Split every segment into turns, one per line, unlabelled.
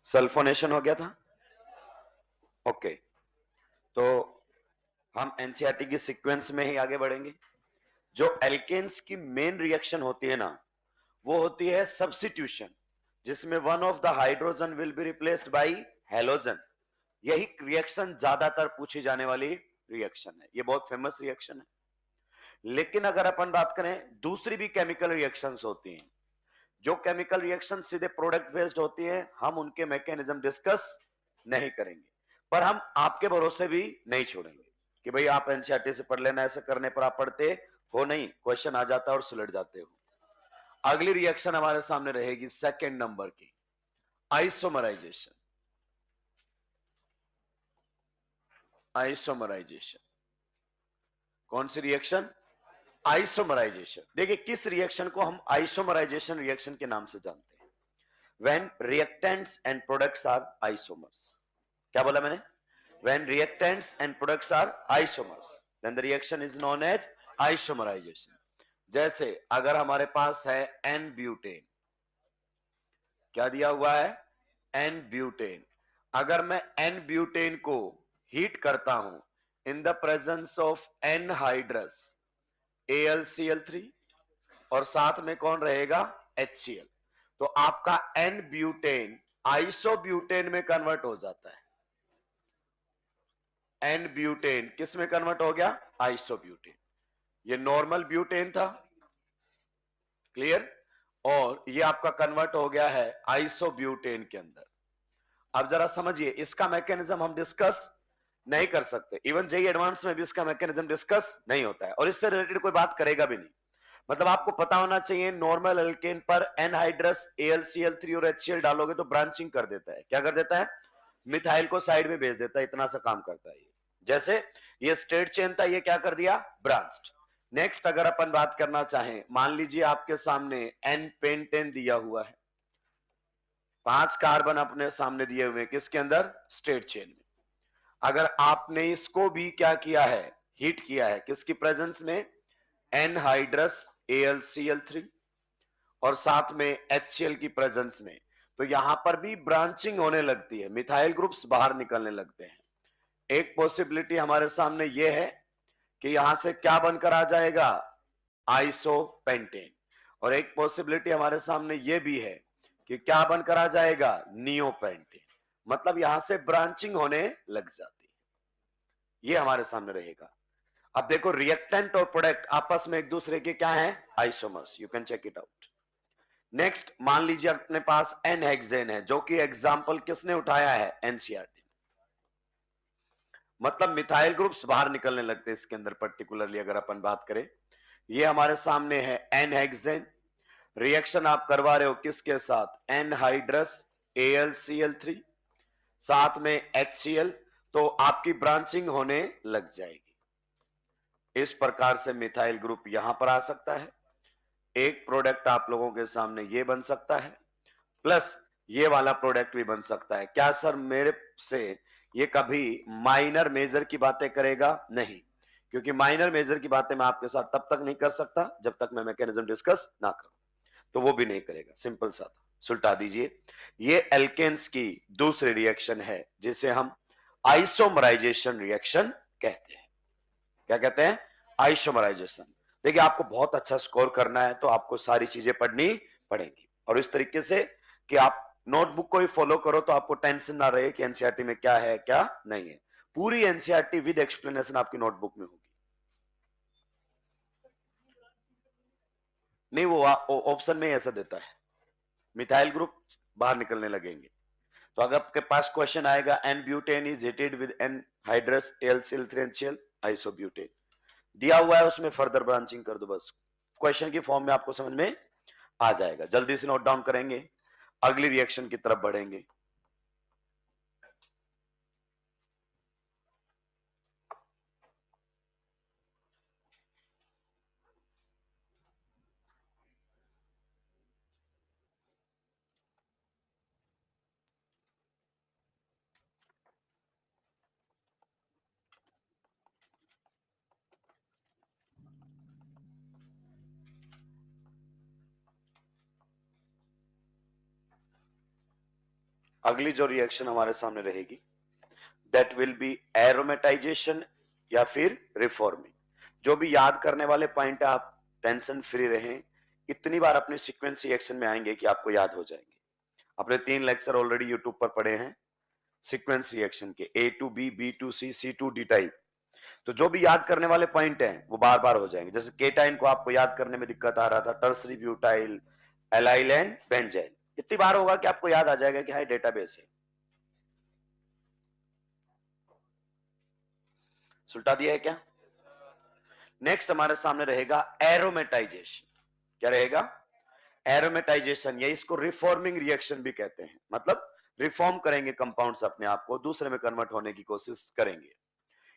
Sulphonation हो गया था। ओके, तो हम एनसीईआरटी की सीक्वेंस में ही आगे बढ़ेंगे। जो एल्केन्स की मेन रिएक्शन होती है ना, वो होती है सब्स्टिट्यूशन, जिसमें one of the hydrogen will be replaced by halogen. यही रिएक्शन ज्यादातर पूछी जाने वाली रिएक्शन है, ये बहुत फेमस रिएक्शन है। लेकिन अगर अपन बात करें, दूसरी भी केमिकल रिएक्शंस होती हैं। जो केमिकल रिएक्शन सीधे प्रोडक्ट बेस्ड होती है, हम उनके मैकेनिज्म डिस्कस नहीं करेंगे, पर हम आपके भरोसे भी नहीं छोड़ेंगे कि भाई आप एनसीईआरटी से पढ़ लेना, ऐसे करने पर आप पढ़ते हो नहीं, क्वेश्चन आ जाता है और सुलझ जाते हो। अगली रिएक्शन हमारे सामने रहेगी सेकंड नंबर की, आइसोमराइजेशन। आइसोमराइजेशन कौन सी रिएक्शन? आइसोमराइजेशन। देखिए किस रिएक्शन को हम आइसोमराइजेशन रिएक्शन के नाम से जानते हैं? When reactants and products are isomers. क्या बोला मैंने? When reactants and products are isomers, then the reaction is known as isomerisation. जैसे अगर हमारे पास है एन ब्यूटेन, क्या दिया हुआ है? N butane. अगर मैं एन ब्यूटेन को हीट करता हूं इन द प्रेजेंस ऑफ एन हाइड्रस AlCl3, और साथ में कौन रहेगा? HCl, तो आपका एन ब्यूटेन आइसोब्यूटेन में कन्वर्ट हो जाता है। एन ब्यूटेन किस में कन्वर्ट हो गया? आइसोब्यूटेन। ये नॉर्मल ब्यूटेन था, क्लियर, और ये आपका कन्वर्ट हो गया है आइसोब्यूटेन के अंदर। अब जरा समझिए, इसका मैकेनिज्म हम डिस्कस नहीं कर सकते, इवन जेई एडवांस में भी इसका मैकेनिज्म डिस्कस नहीं होता है, और इससे रिलेटेड कोई बात करेगा भी नहीं। मतलब आपको पता होना चाहिए, नॉर्मल एल्केन पर एनहाइड्रस AlCl3 और HCl डालोगे तो ब्रांचिंग कर देता है। क्या कर देता है? मिथाइल को साइड में भेज देता है, इतना सा काम करता है ये। जैसे ये स्ट्रेट चेन था, ये क्या कर दिया? ब्रांच्ड। नेक्स्ट अगर अपन बात करना चाहें, मान लीजिए आपके सामने एन पेंटेन दिया हुआ है, 5 कार्बन अपने सामने दिए हुए, किसके अंदर? स्ट्रेट चेन में। अगर आपने इसको भी क्या किया है? हीट किया है, किसकी प्रेजेंस में? एनहाइड्रस AlCl3 और साथ में HCl की प्रेजेंस में, तो यहां पर भी ब्रांचिंग होने लगती है, मिथाइल ग्रुप्स बाहर निकलने लगते हैं। एक पॉसिबिलिटी हमारे सामने यह है कि यहां से क्या बनकर आ जाएगा? आइसोपेंटेन। और एक पॉसिबिलिटी हमारे सामने यह भी है कि क्या बनकर आ जाएगा? नियोपेंटेन। मतलब यहां से ब्रांचिंग होने लग जाती है, ये हमारे सामने रहेगा। अब देखो, रिएक्टेंट और प्रोडक्ट आपस में एक दूसरे के क्या है? Isomers. You can check it out. Next मान लीजिए अपने पास एन हेक्सेन है, जो कि एग्जाम्पल किसने उठाया है? एनसीईआरटी। मतलब मिथाइल ग्रुप्स बाहर निकलने लगते हैं इसके अंदर, पर्टिकुलरली अगर अपन बात करें, ये हमारे सामने है एन हेक्सेन। रिएक्शन आप करवा रहे हो किसके साथ? एनहाइड्रस AlCl3 साथ में HCl, तो आपकी ब्रांचिंग होने लग जाएगी। इस प्रकार से मिथाइल ग्रुप यहां पर आ सकता है। एक प्रोडक्ट आप लोगों के सामने ये बन सकता है, प्लस ये वाला प्रोडक्ट भी बन सकता है। क्या सर मेरे से ये कभी माइनर मेजर की बातें करेगा? नहीं, क्योंकि माइनर मेजर की बातें मैं आपके साथ तब तक नहीं कर सकता जब तक मैं मैकेनिज्म डिस्कस ना करूं, तो वो भी नहीं करेगा। सिंपल सा था, सुलटा दीजिए। ये एल्केन्स की दूसरी रिएक्शन है, जिसे हम आइसोमराइजेशन रिएक्शन कहते हैं। क्या कहते हैं? आइसोमराइजेशन। देखिए आपको बहुत अच्छा स्कोर करना है, तो आपको सारी चीजें पढ़नी पड़ेंगी, और इस तरीके से कि आप नोटबुक को ही फॉलो करो, तो आपको टेंशन ना रहे कि एनसीईआरटी में क्या है क्या नहीं है। पूरी एनसीईआरटी विद एक्सप्लेनेशन आपकी नोटबुक में होगी। नहीं, वो ऑप्शन में ऐसा देता है, मिथाइल ग्रुप बाहर निकलने लगेंगे। तो अगर आपके पास क्वेश्चन आएगा n butane is heated with एन हाइड्रस AlCl3 HCl आइसोब्यूटेन, दिया हुआ है, उसमें फर्दर ब्रांचिंग कर दो, बस क्वेश्चन की फॉर्म में आपको समझ में आ जाएगा। जल्दी से नोट डाउन करेंगे, अगली रिएक्शन की तरफ बढ़ेंगे। अगली जो रिएक्शन हमारे सामने रहेगी दैट विल बी एरोमेटाइजेशन या फिर रिफॉर्मिंग। जो भी याद करने वाले पॉइंट है आप टेंशन फ्री रहें, इतनी बार अपने सीक्वेंस रिएक्शन में आएंगे कि आपको याद हो जाएंगे। अपने 3 लेक्चर ऑलरेडी यूट्यूब पर पढ़े हैं सीक्वेंस रिएक्शन के, A to B, B to C, C to D type. तो जो भी याद करने वाले पॉइंट हैं वो बार बार हो जाएंगे। जैसे केटाइन को आपको याद करने में दिक्कत आ रहा था, tertiary butyl, allyl and benzyl, इतनी बार होगा कि आपको याद आ जाएगा कि हाई डेटाबेस है। सुलटा दिया है क्या? नेक्स्ट हमारे सामने रहेगा एरोमेटाइजेशन। क्या रहेगा? एरोमेटाइजेशन, या इसको रिफॉर्मिंग रिएक्शन भी कहते हैं। मतलब रिफॉर्म करेंगे कंपाउंड्स, अपने आप को दूसरे में कन्वर्ट होने की कोशिश करेंगे।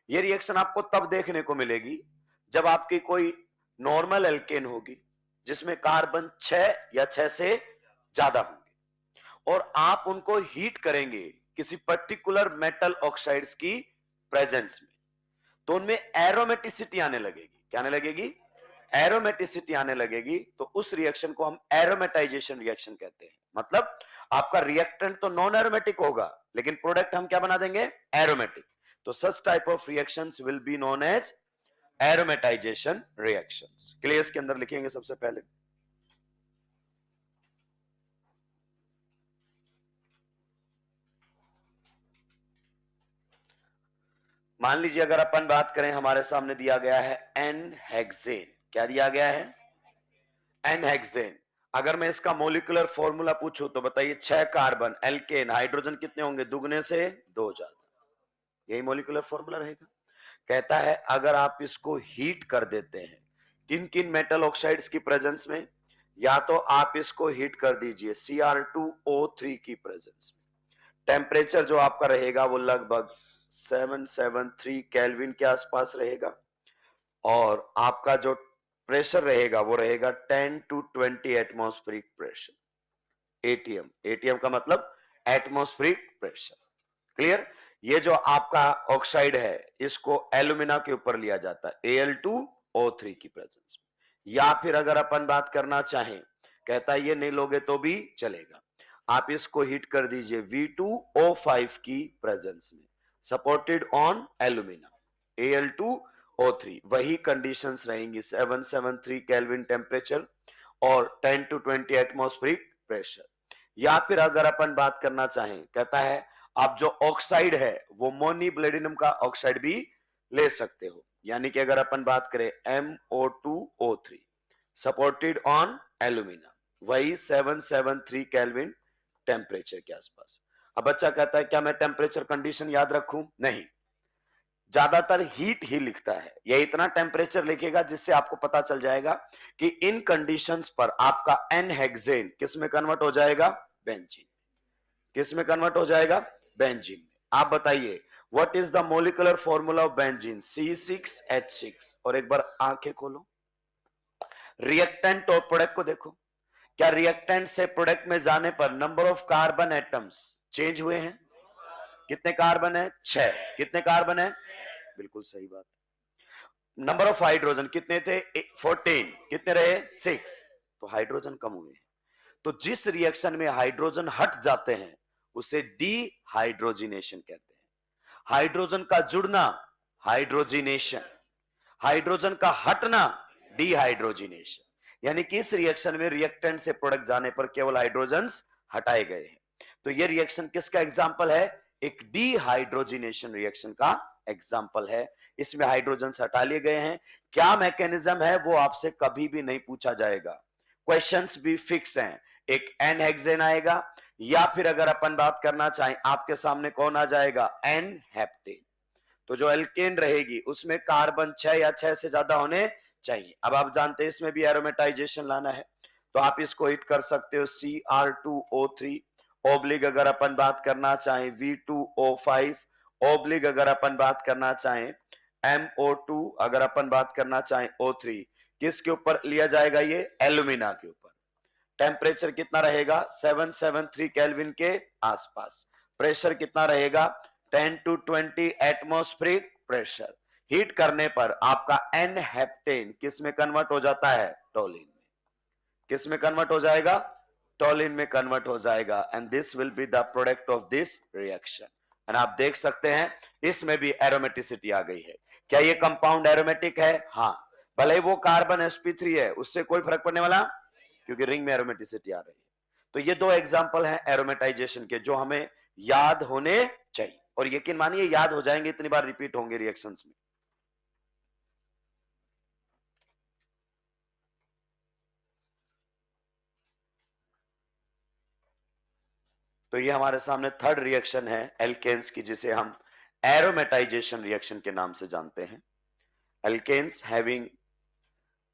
ये रिएक्शन आपको तब देखने को मिलेगी जब आपकी कोई नॉर्मल एल्केन होगी जिसमें कार्बन 6 या 6 से ज्यादा होंगे और आप उनको हीट करेंगे किसी पर्टिकुलर मेटल ऑक्साइड्स की प्रेजेंस में, तो उनमें एरोमेटिसिटी आने लगेगी। क्या आने लगेगी? एरोमेटिसिटी आने लगेगी। तो उस रिएक्शन को हम एरोमेटाइजेशन रिएक्शन कहते हैं। मतलब आपका रिएक्टेंट तो नॉन एरोमेटिक होगा लेकिन प्रोडक्ट हम क्या बना देंगे? एरोमेटिक। तो such type of reactions will be known as aromatisation reactions. Clear? के अंदर लिखेंगे सबसे पहले मान लीजिए अगर अपन बात करें, हमारे सामने दिया गया है एन हेक्सेन। क्या दिया गया है? N hexane. अगर मैं इसका मोलिकुलर फॉर्मूला पूछूं तो बताइए, 6 कार्बन, एल्केन, हाइड्रोजन कितने होंगे? दुगने से 2 ज्यादा। यही मोलिकुलर फॉर्मूला रहेगा। कहता है अगर आप इसको हीट कर देते हैं किन किन मेटल ऑक्साइड्स की प्रेजेंस में, या तो आप इसको हीट कर दीजिए Cr2O3 की प्रेजेंस में। टेम्परेचर जो आपका रहेगा वो लगभग 773 केल्विन के आसपास रहेगा और आपका जो प्रेशर रहेगा वो रहेगा 10 to 20 atmospheric pressure, ATM. ATM का मतलब एटमॉस्फेरिक प्रेशर। क्लियर? ये जो आपका ऑक्साइड है इसको एल्यूमिना के ऊपर लिया जाता है Al2O3 की प्रेजेंस में। या फिर अगर अपन बात करना चाहें, कहता है ये नहीं लोगे तो भी चलेगा, आप इसको हीट कर दीजिए V2O5 की प्रेजेंस में, सपोर्टेड ऑन एल्यूमिना Al2O3। वही कंडीशंस रहेंगी, 773 केल्विन टेम्परेचर और 10 to 20 एटमॉस्फेरिक प्रेशर। या फिर अगर अपन बात करना चाहें, कहता है आप जो ऑक्साइड है वो मोनिब्लेडिनम का ऑक्साइड भी ले सकते हो, यानी कि अगर अपन बात करें MO2O3 सपोर्टेड ऑन एल्यूमिना, वही 773 केल्विन टेम्परेचर के आसपास। अब बच्चा कहता है क्या मैं टेम्परेचर कंडीशन याद रखूं? नहीं, ज्यादातर हीट ही लिखता है। यह इतना टेम्परेचर लिखेगा जिससे आपको पता चल जाएगा कि इन कंडीशंस पर आपका एन हेक्सेन किस में कन्वर्ट हो जाएगा? बेंजीन। किस में कन्वर्ट हो जाएगा? बेंजीन में। आप बताइए what is the molecular formula of benzene? C6H6। और एक बार आंखें खोलो, रिएक्टेंट और प्रोडक्ट को देखो। क्या रिएक्टेंट से प्रोडक्ट में जाने पर number of carbon atoms change हुए हैं? कितने कार्बन है? 6। कितने कार्बन है? बिल्कुल सही बात। नंबर ऑफ हाइड्रोजन कितने थे? 14। कितने रहे? 6। तो हाइड्रोजन कम हुए। तो जिस रिएक्शन में हाइड्रोजन हट जाते हैं उसे डीहाइड्रोजिनेशन कहते हैं। हाइड्रोजन का जुड़ना हाइड्रोजिनेशन, हाइड्रोजन का हटना डीहाइड्रोजिनेशन। यानी कि इस रिएक्शन में रिएक्टेंट से प्रोडक्ट जाने पर केवल हाइड्रोजन्स हटाए गए हैं। तो यह रिएक्शन किसका एग्जाम्पल है? एक डीहाइड्रोजिनेशन रिएक्शन का एग्जाम्पल है। इसमें हाइड्रोजन्स हटा लिए गए हैं। क्या मैकेनिज्म है वो आपसे कभी भी नहीं पूछा जाएगा। क्वेश्चंस भी फिक्स हैं, एक एन हेक्सेन आएगा या फिर अगर अपन बात करना चाहें आपके सामने कौन आ जाएगा? N heptane. तो जो एल्केन रहेगी उसमें कार्बन 6 या 6 से ज्यादा होने चाहिए। अब आप जानते हैं इसमें भी एरोमेटाइजेशन लाना है तो आप इसको हिट कर सकते हो Cr2O3 ओब्लिग अगर अपन बात करना चाहें V2O5 ओब्लिग अगर अपन बात करना चाहें MO2 अगर अपन बात करना चाहें O3। किसके ऊपर लिया जाएगा? ये एल्यूमिना के ऊपर। टेम्परेचर कितना रहेगा? 773 केल्विन के आसपास। प्रेशर कितना रहेगा? 10 to 20 एटमॉस्फेरिक प्रेशर। हीट करने पर आपका एन हेप्टेन किस में कन्वर्ट हो जाता है? टोलिन में। किस में कन्वर्ट हो जाएगा? टोलिन में कन्वर्ट हो जाएगा and this will be the product of this reaction. And आप देख सकते हैं इसमें भी एरोमेटिसिटी आ गई है। क्या ये कंपाउंड एरोमेटिक है? हाँ, भले ही वो कार्बन sp3 है, उससे कोई फर्क पड़ने वाला, क्योंकि रिंग में एरोमेटिसिटी आ रही है। तो ये दो एग्जांपल हैं एरोमेटाइजेशन के जो हमें याद होने चाहिए, और यकीन मानिए याद हो जाएंगे, इतनी बार रिपीट होंगे रिएक्शंस में। तो ये हमारे सामने थर्ड रिएक्शन है एल्केन्स की, जिसे हम एरोमेटाइजेशन रिएक्शन के नाम से जानते हैं। एल्केन्स हैविंग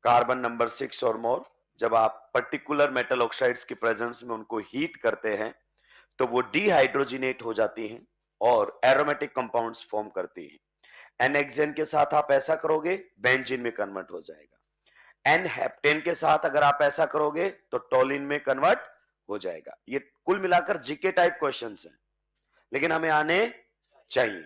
कार्बन नंबर 6 और मोर, जब आप पर्टिकुलर मेटल ऑक्साइड्स की प्रेजेंस में उनको हीट करते हैं तो वो डिहाइड्रोजिनेट हो जाती हैं और एरोमेटिक कंपाउंड्स फॉर्म करती हैं। एन हेक्सेन के साथ आप ऐसा करोगे, बेंजीन में कन्वर्ट हो जाएगा। एन हेप्टेन के साथ अगर आप ऐसा करोगे तो टोलिन में कन्वर्ट हो जाएगा। ये कुल मिलाकर जीके टाइप क्वेश्चंस हैं, लेकिन हमें आने चाहिए।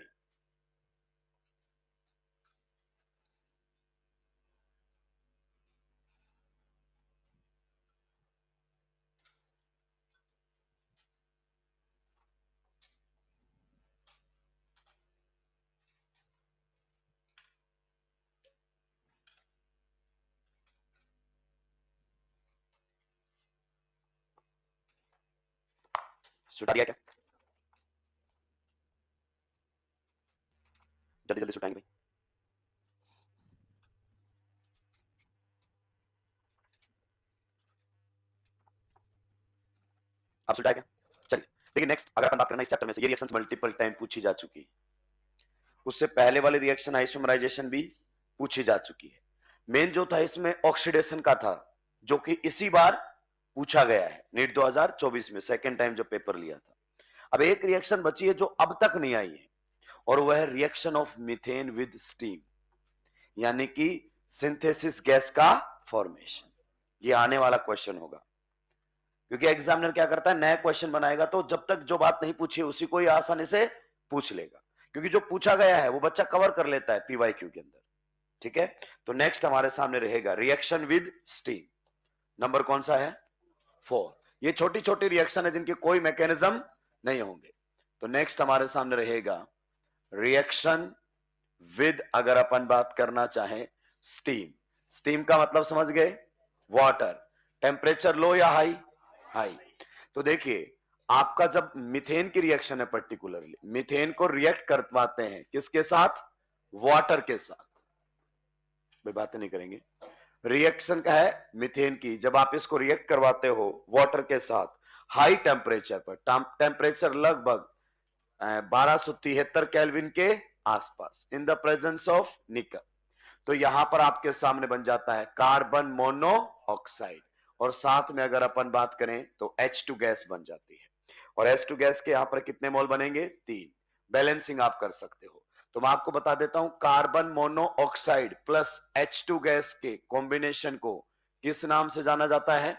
सुटा दिया क्या? जल्दी जल्दी सुटाएंगे भाई। आप सुटाया क्या? चलिए, देखिए नेक्स्ट अगर अपन बात करना इस चैप्टर में से, ये रिएक्शंस मल्टीपल टाइम पूछी जा चुकी है। उससे पहले वाली रिएक्शन आइसोमराइजेशन भी पूछी जा चुकी है। मेन जो था इसमें ऑक्सीडेशन का था, जो कि इसी बार पूछा गया है नीट 2024 में सेकेंड टाइम जब पेपर लिया था। अब एक रिएक्शन बची है जो अब तक नहीं आई है, और वह है reaction of methane with steam, यानी कि सिंथेसिस गैस का फॉर्मेशन। ये आने वाला क्वेश्चन होगा, क्योंकि एग्जामिनर क्या करता है, नया क्वेश्चन बनाएगा तो जब तक जो बात नहीं पूछी उसी को ही आसानी से पूछ लेगा, क्योंकि जो पूछा गया है वो बच्चा कवर कर लेता है पीवाईक्यू के अंदर। ठीक है, तो नेक्स्ट हमारे सामने रहेगा रिएक्शन विद स्टीम। नंबर कौन सा है? 4। ये छोटी छोटी रिएक्शन है जिनके कोई मैकेनिज्म नहीं होंगे। तो नेक्स्ट हमारे सामने रहेगा रिएक्शन विद, अगर अपन बात करना चाहें, स्टीम। स्टीम का मतलब समझ गए, वाटर। टेम्परेचर लो या हाई? हाई। तो देखिए आपका जब मीथेन की रिएक्शन है, पर्टिकुलरली मीथेन को रिएक्ट करवाते हैं किसके साथ? वाटर के साथ। भाई बातें नहीं करेंगे, रिएक्शन का है मीथेन की, जब आप इसको रिएक्ट करवाते हो वाटर के साथ हाई टेम्परेचर पर, टेम्परेचर लगभग 1273 केल्विन के आसपास, इन द प्रेजेंस ऑफ निकल, तो यहां पर आपके सामने बन जाता है कार्बन मोनोऑक्साइड, और साथ में अगर अपन बात करें तो H2 गैस बन जाती है। और H2 गैस के यहां पर कितने मोल बनेंगे? 3। बैलेंसिंग आप कर सकते हो। तो मैं आपको बता देता हूं, carbon monoxide plus H2 gas के कॉम्बिनेशन को किस नाम से जाना जाता है?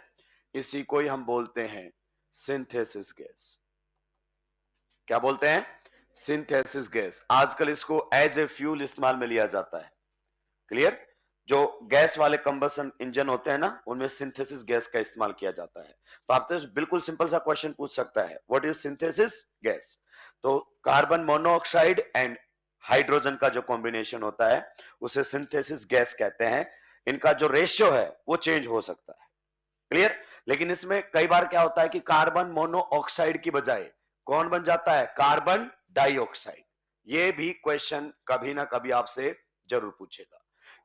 इसी को ही हम बोलते हैं सिंथेसिस गैस। क्या बोलते हैं? Synthesis gas. आजकल इसको एज ए फ्यूल इस्तेमाल में लिया जाता है। क्लियर? जो गैस वाले कंबसन इंजन होते हैं ना, उनमें सिंथेसिस गैस का इस्तेमाल किया जाता है। तो आपसे बिल्कुल सिंपल सा क्वेश्चन पूछ सकता है, व्हाट इज सिंथेसिस गैस? तो कार्बन मोनोऑक्साइड एंड हाइड्रोजन का जो कॉम्बिनेशन होता है उसे सिंथेसिस गैस कहते हैं। इनका जो रेशियो है वो चेंज हो सकता है। क्लियर? लेकिन इसमें कई बार क्या होता है कि कार्बन मोनोऑक्साइड की बजाय कौन बन जाता है? Carbon dioxide. ये भी क्वेश्चन कभी ना कभी आपसे जरूर पूछेगा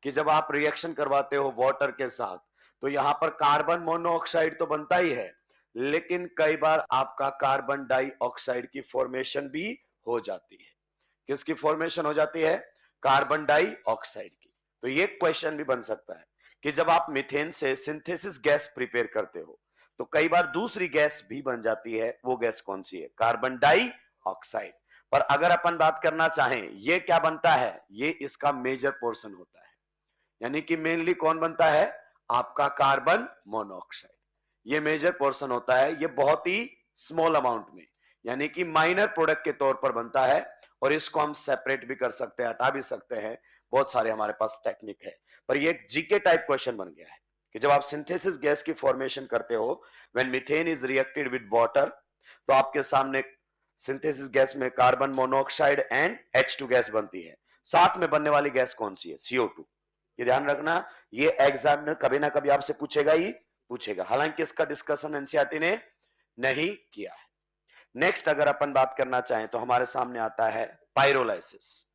कि जब आप रिएक्शन करवाते हो वाटर के साथ तो यहां पर कार्बन मोनोऑक्साइड तो बनता ही है, लेकिन कई बार आपका कार्बन डाइऑक्साइड की फॉर्मेशन भी हो जाती है। किसकी फॉर्मेशन हो जाती है? कार्बन डाइऑक्साइड की। तो ये क्वेश्चन भी बन सकता है कि जब आप मीथेन से सिंथेसिस गैस प्रिपेयर करते हो तो कई बार दूसरी गैस भी बन जाती है। वो गैस कौन सी है? Carbon dioxide. पर अगर अपन बात करना चाहें ये क्या बनता है, ये इसका मेजर पोर्शन होता है, यानी कि मेनली कौन बनता है? आपका कार्बन मोनोऑक्साइड। ये मेजर पोर्शन होता है, ये बहुत ही स्मॉल अमाउंट में, यानी कि माइनर प्रोडक्ट के तौर पर बनता है, और इसको हम सेपरेट भी कर सकते हैं, हटा भी सकते हैं। बहुत सारे हमारे पास टेक्निक है, पर ये एक जीके टाइप क्वेश्चन बन गया है। कि जब आप सिंथेसिस गैस की फॉर्मेशन करते हो, when methane is reacted with water, तो आपके सामने सिंथेसिस गैस में carbon monoxide and H2 gas बनती है। साथ में बनने वाली गैस कौन सी है? CO2। ये ध्यान रखना, ये एग्जामिनर कभी ना कभी आपसे पूछेगा ही पूछेगा, हालांकि इसका डिस्कशन एनसीईआरटी ने नहीं किया है। नेक्स्ट अगर अपन बात करना चाहें तो हमारे सामने आता है पायरोलाइसिस।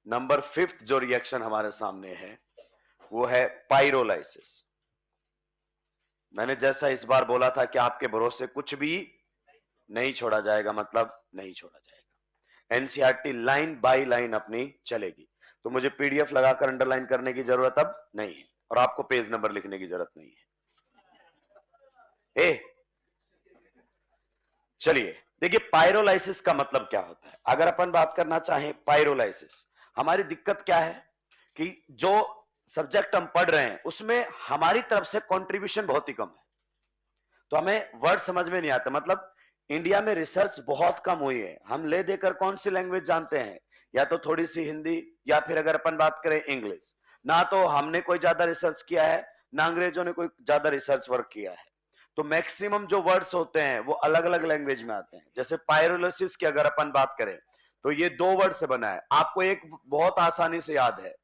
नंबर 5th जो रिएक्शन हमारे सामने है वो है पायरोलाइसिस। मैंने जैसा इस बार बोला था कि आपके भरोसे कुछ भी नहीं छोड़ा जाएगा, मतलब नहीं छोड़ा जाएगा। एनसीईआरटी लाइन बाय लाइन अपनी चलेगी, तो मुझे पीडीएफ लगाकर अंडरलाइन करने की जरूरत अब नहीं है और आपको पेज नंबर लिखने की जरूरत नहीं है। चलिए देखिए, पायरोलाइसिस का मतलब क्या होता है। अगर अपन बात करना चाहें पायरोलाइसिस, हमारी दिक्कत क्या है कि जो सब्जेक्ट हम पढ़ रहे हैं उसमें हमारी तरफ से कंट्रीब्यूशन बहुत ही कम है, तो हमें वर्ड समझ में नहीं आता। मतलब इंडिया में रिसर्च बहुत कम हुई है। हम ले देकर कौन सी लैंग्वेज जानते हैं? या तो थोड़ी सी हिंदी, या फिर अगर अपन बात करें इंग्लिश। ना तो हमने कोई ज्यादा रिसर्च किया है, ना अंग्रेजों ने कोई ज्यादा रिसर्च वर्क किया है। तो मैक्सिमम जो वर्ड्स होते हैं वो अलग अलग लैंग्वेज में आते हैं। जैसे पायरोलिसिस की अगर अपन बात करें तो ये 2 वर्ड से बना है। आपको एक बहुत आसानी से याद है,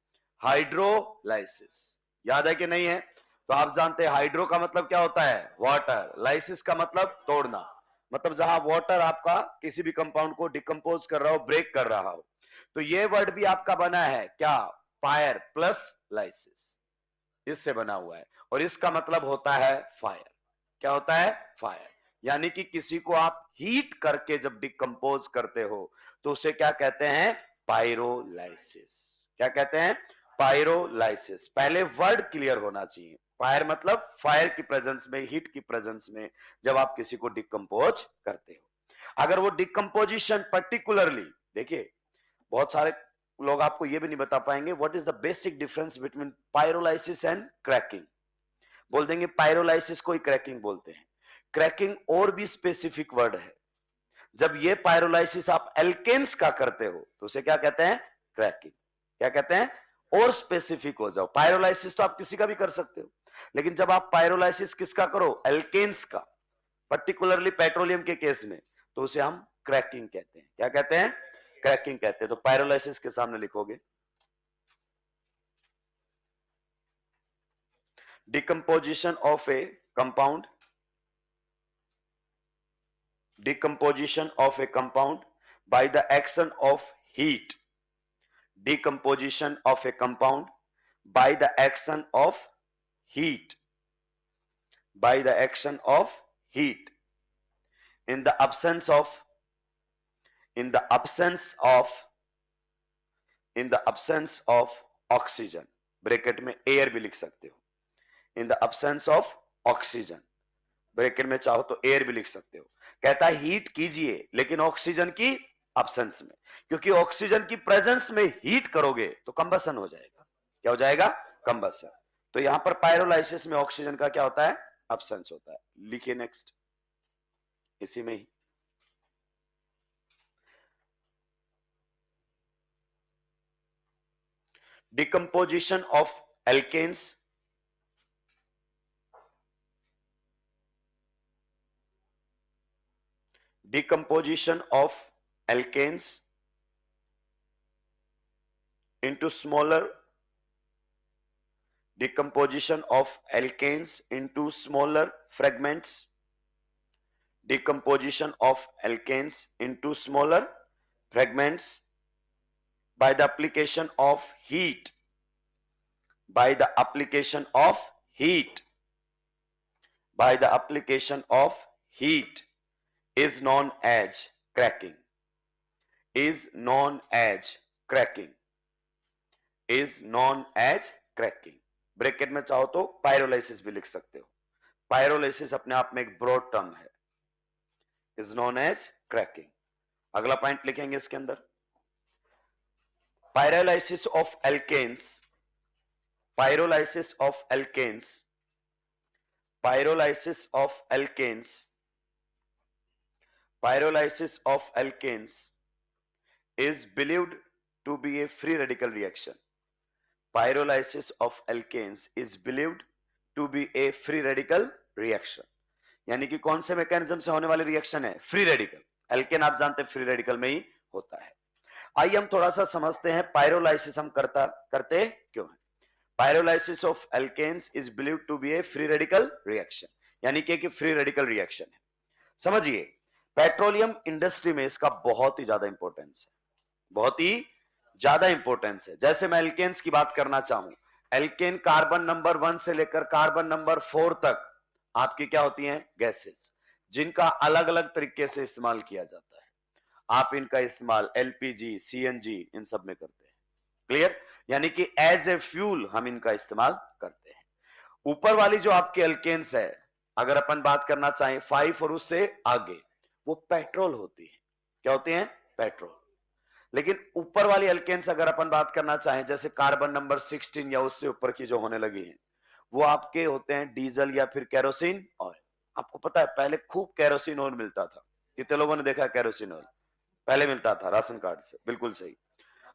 हाइड्रोलाइसिस। याद है कि नहीं है? तो आप जानते हैं हाइड्रो का मतलब क्या होता है? वाटर। लाइसिस का मतलब तोड़ना, मतलब जहां वाटर आपका किसी भी कंपाउंड को डिकम्पोज कर रहा हो, ब्रेक कर रहा हो। तो ये वर्ड भी आपका बना है क्या? फायर प्लस लाइसिस, इससे बना हुआ है, और इसका मतलब होता है फायर। क्या होता है? फायर। यानी कि किसी को आप हीट करके जब डिकम्पोज करते हो तो उसे क्या कहते हैं? पायरोलाइसिस। क्या कहते हैं? पायरोलाइसिस। पहले वर्ड क्लियर होना चाहिए। फायर मतलब फायर की प्रेजेंस में, हीट की प्रेजेंस में जब आप किसी को डिकम्पोज करते हो। अगर वो डिकम्पोजिशन पर्टिकुलरली, देखिए बहुत सारे लोग आपको ये भी नहीं बता पाएंगे what is the basic difference between pyrolysis and cracking. बोल देंगे पायरोलाइसिस को ही क्रैकिंग बोलते हैं। क्रैकिंग और भी स्पेसिफिक वर्ड है। जब ये पायरोलाइसिस आप एल्केन्स का करते हो तो उसे क्या कहते हैं? क्रैकिंग। क्या कहते हैं? और स्पेसिफिक हो जाओ। पायरोलाइसिस तो आप किसी का भी कर सकते हो, लेकिन जब आप पायरोलाइसिस किसका करो? एल्केन्स का, पर्टिकुलरली पेट्रोलियम के केस में, तो उसे हम क्रैकिंग कहते हैं। क्या कहते हैं? क्रैकिंग कहते हैं। तो पायरोलाइसिस के सामने लिखोगे decomposition of a compound, decomposition of a compound by the action of heat, decomposition of a compound by the action of heat, by the action of heat, in the absence of, in the absence of, in the absence of oxygen, bracket में air भी लिख सकते हो, in the absence of oxygen, bracket में चाहो तो air भी लिख सकते हो। कहता है हीट कीजिए लेकिन ऑक्सीजन की अब्सेंस में, क्योंकि ऑक्सीजन की प्रेजेंस में हीट करोगे तो कंबसन हो जाएगा। क्या हो जाएगा? कंबसन। तो यहां पर पायरोलाइसिस में ऑक्सीजन का क्या होता है? अब्सेंस होता है। लिखिए नेक्स्ट, इसी में ही decomposition of alkanes, decomposition of alkanes into smaller, decomposition of alkanes into smaller fragments, decomposition of alkanes into smaller fragments by the application of heat, by the application of heat, by the application of heat is known as cracking, is known as cracking, is known as cracking। Bracket में चाहो तो pyrolysis भी लिख सकते हो। Pyrolysis अपने आप में एक ब्रॉड टर्म है, इज नोन एज क्रैकिंग। अगला पॉइंट लिखेंगे इसके अंदर, pyrolysis of alkanes, pyrolysis of alkanes, pyrolysis of alkanes, pyrolysis of alkanes is believed to be a free radical reaction। pyrolysis of alkanes is believed to be a free radical reaction. यानी कि कौन से mechanism से होने वाली reaction है? Free radical. Alkene आप जानते हैं फ्री रेडिकल में ही होता है. आइए हम थोड़ा सा समझते हैं पायरोलाइसिस हम करते क्यों है. Pyrolysis of alkanes is believed to be a free radical reaction, यानी कि फ्री रेडिकल रिएक्शन है. समझिए, पेट्रोलियम इंडस्ट्री में इसका बहुत ही ज्यादा इंपॉर्टेंस है, बहुत ही ज्यादा इंपॉर्टेंस है. जैसे मैं एल्केन्स की बात करना चाहूं, एल्केन कार्बन नंबर 1 से लेकर कार्बन नंबर 4 तक आपकी क्या होती हैं? गैसेस, जिनका अलग अलग तरीके से इस्तेमाल किया जाता है. आप इनका इस्तेमाल एलपीजी, सीएनजी इन सब में करते हैं. क्लियर? यानी कि एज ए फ्यूल हम इनका इस्तेमाल करते हैं. ऊपर वाली जो आपकी एल्केन्स है, अगर अपन बात करना चाहें 5 और उससे आगे, वो पेट्रोल होती है. क्या होती हैं? पेट्रोल. लेकिन ऊपर वाली एल्केन्स अगर अपन बात करना चाहें, जैसे कार्बन नंबर 16 या उससे ऊपर की जो होने लगी है, वो आपके होते हैं डीजल या फिर केरोसिन ऑयल. आपको पता है पहले खूब केरोसिन ऑयल मिलता था. कितने लोगों ने देखा केरोसिन ऑयल? पहले मिलता था राशन कार्ड से. बिल्कुल सही.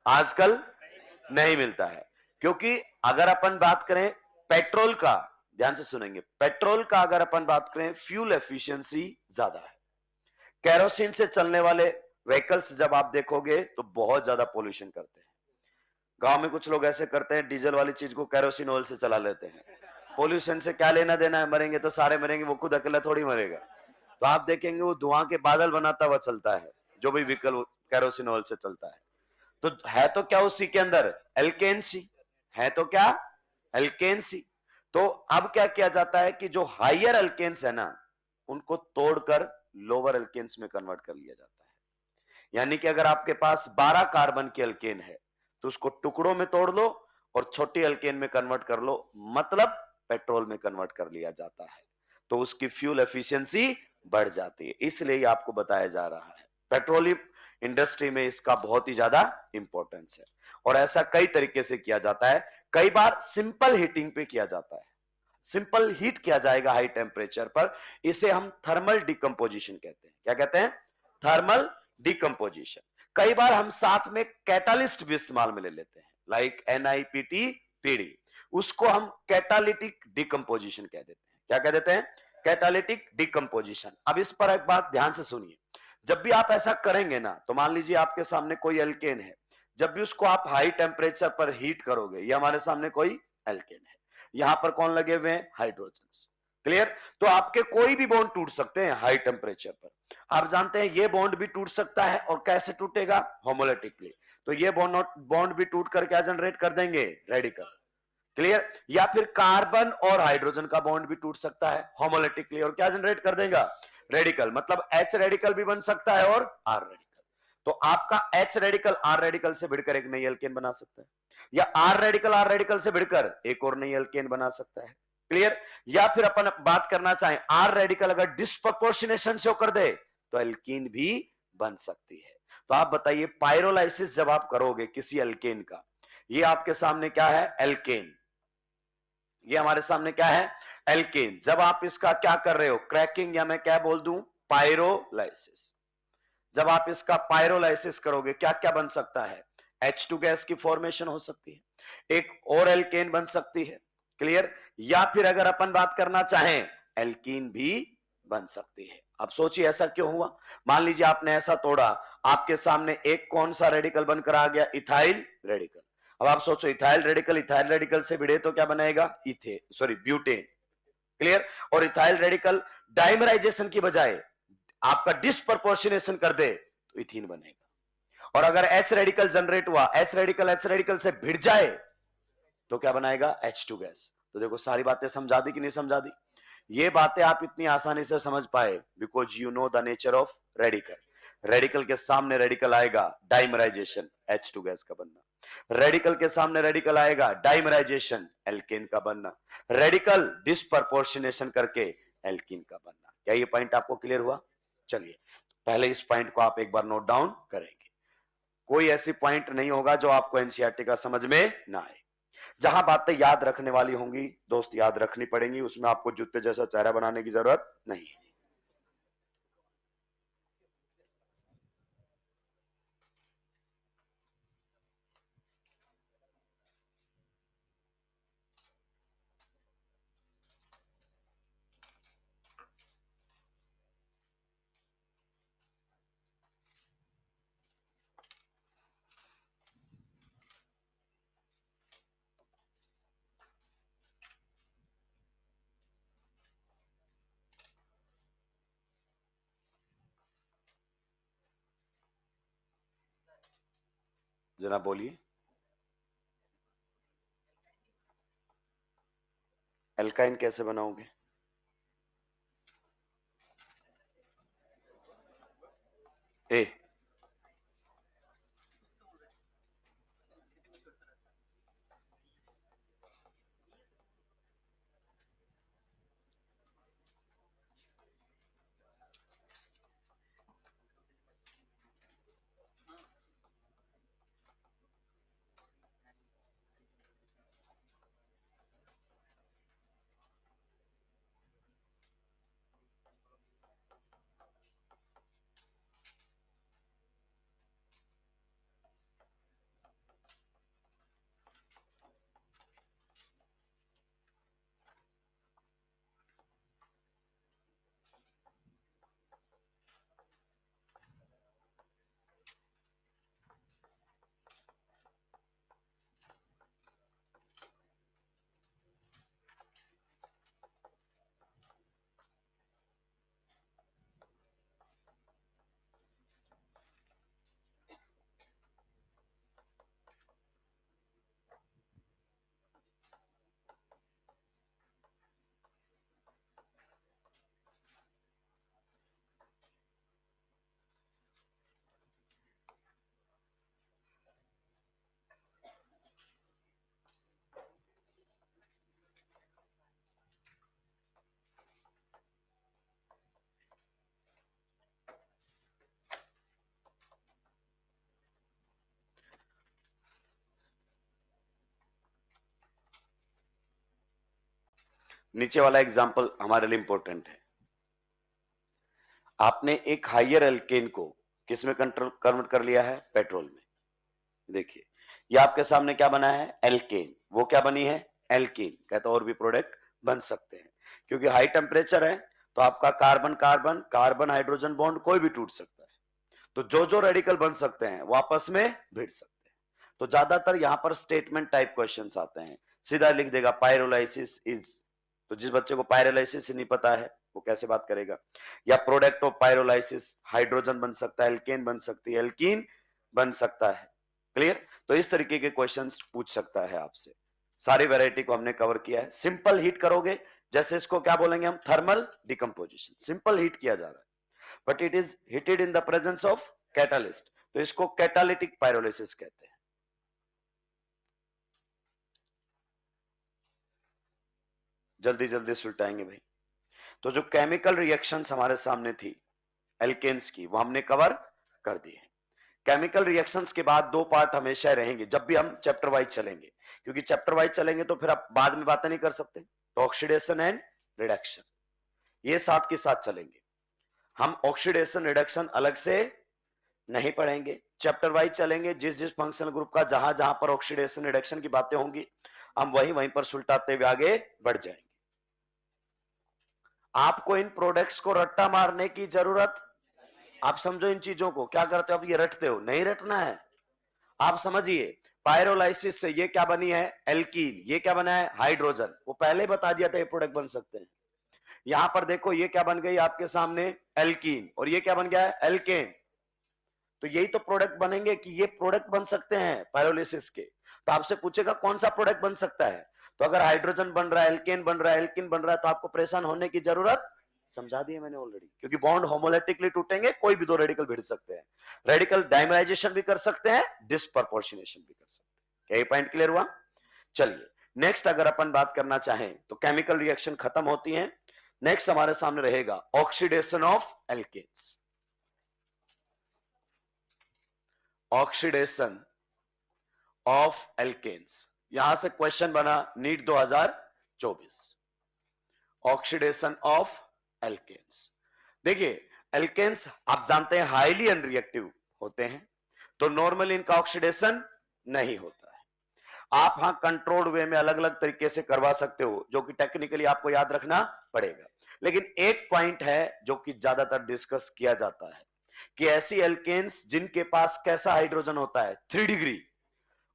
आजकल नहीं मिलता है, क्योंकि अगर अपन बात करें पेट्रोल का, ध्यान से सुनेंगे, पेट्रोल का अगर अपन बात करें फ्यूल एफिशिएंसी ज्यादा है. केरोसिन से चलने वाले व्हीकल्स जब आप देखोगे तो बहुत ज्यादा पोल्यूशन करते हैं. गांव में कुछ लोग ऐसे करते हैं, डीजल वाली चीज को केरोसिन ऑयल से चला लेते हैं. पोल्यूशन से क्या लेना देना है? मरेंगे तो सारे मरेंगे, वो खुद अकेला थोड़ी मरेगा. तो आप देखेंगे वो धुआं के बादल बनाता हुआ चलता है, जो भी व्हीकल केरोसिन ऑयल से चलता है. तो है तो क्या उसी के अंदर? एल्केन्सी है. तो क्या? एल्केन्सी. तो अब क्या किया जाता है कि जो हायर एल्केन्स है ना, उनको तोड़कर लोअर एल्केन्स में कन्वर्ट कर लिया जाता है. यानी कि अगर आपके पास 12 कार्बन की एल्केन है, तो उसको टुकड़ों में तोड़ लो और छोटी एल्केन में कन्वर्ट कर लो, मतलब पेट्रोल में कन्वर्ट कर लिया जाता है. तो उसकी फ्यूल एफिशिएंसी बढ़ जाती है. इसलिए ये आपको बताया जा रहा है. पेट्रोलियम इंडस्ट्री में इसका बहुत ही ज्यादा इंपॉर्टेंस है, और ऐसा कई तरीके से किया जाता है. कई बार सिंपल हीटिंग पे किया जाता है. सिंपल हीट किया जाएगा हाई टेम्परेचर पर. इसे हम थर्मल डिकम्पोजिशन कहते हैं. क्या कहते हैं? Thermal decomposition. कई बार हम साथ में कैटालिस्ट भी इस्तेमाल में ले लेते हैं, लाइक NiPT पीडी. उसको हम कैटालिटिक डिकम्पोजिशन कह देते हैं. क्या कह देते हैं? Catalytic decomposition. अब इस पर एक बात ध्यान से सुनिए. जब भी आप ऐसा करेंगे ना, तो मान लीजिए आपके सामने कोई एल्केन है, जब भी उसको आप हाई टेम्परेचर पर हीट करोगे, ये हमारे सामने कोई एल्केन है, यहां पर कौन लगे हुए हैं? हाइड्रोजन. क्लियर? तो आपके कोई भी बॉन्ड टूट सकते हैं हाई टेम्परेचर पर. आप जानते हैं ये बॉन्ड भी टूट सकता है, और कैसे टूटेगा? होमोलिटिकली. तो ये बॉन्ड भी टूट कर क्या जनरेट कर देंगे? रेडिकल. क्लियर? या फिर कार्बन और हाइड्रोजन का बॉन्ड भी टूट सकता है होमोलिटिकली, और क्या जनरेट कर देगा? रेडिकल. मतलब H रेडिकल भी बन सकता है और R रेडिकल. तो आपका H रेडिकल R रेडिकल से भिड़कर एक नई एल्केन बना सकता है, या R रेडिकल से भिड़कर एक और नई एल्केन बना सकता है. क्लियर? या फिर अपन बात करना चाहें, R रेडिकल अगर डिस्प्रपोर्शनेशन से होकर दे तो एल्कीन भी बन सकती है. तो आप बताइए, पायरोलाइसिस जब आप करोगे किसी एल्केन का, ये आपके सामने क्या है? एल्केन. ये हमारे सामने क्या है? एल्केन. जब आप इसका क्या कर रहे हो? क्रैकिंग, या मैं क्या बोल दूं? पायरोलाइसिस. जब आप इसका पायरोलाइसिस करोगे, क्या क्या बन सकता है? H2 गैस की फॉर्मेशन हो सकती है, एक और एल्केन बन सकती है. क्लियर? या फिर अगर अपन बात करना चाहें, एल्कीन भी बन सकती है. अब सोचिए ऐसा क्यों हुआ. मान लीजिए आपने ऐसा तोड़ा, आपके सामने एक कौन सा रेडिकल बनकर आ गया? Ethyl radical. अब आप सोचो, इथाइल रेडिकल से भिड़े तो क्या बनाएगा? ब्यूटेन. क्लियर? और इथाइल रेडिकल डाइमराइजेशन की बजाय आपका डिस्प्रपोर्शनेशन कर दे तो इथीन बनेगा. और अगर H रेडिकल जनरेट हुआ, H रेडिकल से भिड़ जाए तो क्या बनाएगा? H2 gas. तो देखो, सारी बातें समझा दी कि नहीं समझा दी? ये बातें आप इतनी आसानी से समझ पाए because you know the nature of radical. Radical के सामने रेडिकल आएगा, डाइमराइजेशन, H2 गैस का बनना. रेडिकल के सामने रेडिकल आएगा, डाइमराइजेशन, एल्केन का बनना. रेडिकल डिस्प्रपोर्शनेशन करके एल्कीन का बनना. क्या ये पॉइंट आपको क्लियर हुआ? चलिए, पहले इस पॉइंट को आप एक बार नोट डाउन करेंगे. कोई ऐसी पॉइंट नहीं होगा जो आपको एनसीईआरटी का समझ में ना आए. जहां बातें याद रखने वाली होंगी दोस्त, याद रखनी पड़ेंगी, उसमें आपको जूते जैसा चेहरा बनाने की जरूरत नहीं है. जरा बोलिए, एल्काइन कैसे बनाओगे? ए, नीचे वाला एग्जाम्पल हमारे लिए इंपॉर्टेंट है। आपने एक हाइयर एल्केन को किसमें कन्वर्ट कर लिया है? पेट्रोल में। देखिए ये आपके सामने क्या बना है? एल्केन। वो क्या बनी है? एल्कीन। कहते और भी प्रोडक्ट बन सकते हैं, क्योंकि हाई टेम्परेचर है तो आपका carbon carbon carbon hydrogen bond कोई भी टूट सकता है, तो जो जो रेडिकल बन सकते हैं वो आपस में भिड़ सकते हैं। तो ज्यादातर यहां पर स्टेटमेंट टाइप क्वेश्चंस आते हैं, सीधा लिख देगा पायरोलाइसिस इज, तो जिस बच्चे को पायरोलाइसिस नहीं पता है वो कैसे बात करेगा? या प्रोडक्ट ऑफ पायरोलाइसिस, हाइड्रोजन बन सकता है, एल्केन बन सकती है, एल्कीन बन सकता है। क्लियर? तो इस तरीके के क्वेश्चंस पूछ सकता है आपसे। सारी वैरायटी को हमने कवर किया है। सिंपल हीट करोगे, जैसे इसको क्या बोलेंगे हम? Thermal decomposition. सिंपल हीट किया जा रहा है, but it is heated in the presence of catalyst, तो इसको कैटालिटिक पायरोलिसिस कहते हैं। जल्दी जल्दी सुलटाएंगे भाई। तो जो केमिकल रिएक्शंस हमारे सामने थी एल्केन्स की, वो हमने कवर कर दी है। केमिकल रिएक्शंस के बाद दो पार्ट हमेशा रहेंगे जब भी हम चैप्टर वाइज चलेंगे, क्योंकि चैप्टर वाइज चलेंगे तो फिर आप बाद में बातें नहीं कर सकते। तो ऑक्सीडेशन एंड रिडक्शन ये साथ के साथ चलेंगे। हम ऑक्सीडेशन रिडक्शन अलग से नहीं पढ़ेंगे, चैप्टर वाइज चलेंगे। जिस जिस फंक्शनल ग्रुप का जहां जहां पर ऑक्सीडेशन रिडक्शन की बातें होंगी हम वहीं वहीं पर सुलटाते हुए आगे बढ़ जाएंगे। आपको इन प्रोडक्ट्स को रट्टा मारने की जरूरत, आप समझो इन चीजों को, क्या करते हो आप? ये रटते हो, नहीं रटना है। आप समझिए, पायरोलाइसिस से ये क्या बनी है? एल्कीन। ये क्या बना है? हाइड्रोजन। वो पहले बता दिया था ये प्रोडक्ट बन सकते हैं। यहां पर देखो ये क्या बन गई आपके सामने? एल्कीन। और ये क्या बन गया है? एल्केन। तो यही तो प्रोडक्ट बनेंगे कि ये प्रोडक्ट बन सकते हैं पायरोलिसिस के। तो आपसे पूछेगा कौन सा प्रोडक्ट बन सकता है, तो अगर हाइड्रोजन बन रहा है, एल्केन बन रहा है, एल्कीन बन रहा है, तो आपको परेशान होने की जरूरत, समझा दिए मैंने ऑलरेडी, क्योंकि बॉन्ड होमोलेटिकली टूटेंगे, कोई भी दो रेडिकल भिड़ सकते हैं। रेडिकल डायमराइजेशन भी कर सकते हैं, डिस्प्रपोर्शनेशन भी कर सकते हैं। क्या ये पॉइंट क्लियर हुआ? चलिए नेक्स्ट अगर अपन बात करना चाहें तो केमिकल रिएक्शन खत्म होती है। नेक्स्ट हमारे सामने रहेगा oxidation of alkanes. Oxidation of alkanes, यहां से क्वेश्चन बना नीट 2024। Oxidation of alkanes. देखिए एल्केन्स आप जानते हैं हाईली अनरिएक्टिव होते हैं, तो नॉर्मली इनका ऑक्सीडेशन नहीं होता है। आप हाँ कंट्रोल्ड वे में अलग अलग तरीके से करवा सकते हो, जो कि टेक्निकली आपको याद रखना पड़ेगा। लेकिन एक पॉइंट है जो कि ज्यादातर डिस्कस किया जाता है कि ऐसी एल्केन्स जिनके पास कैसा हाइड्रोजन होता है? 3 डिग्री,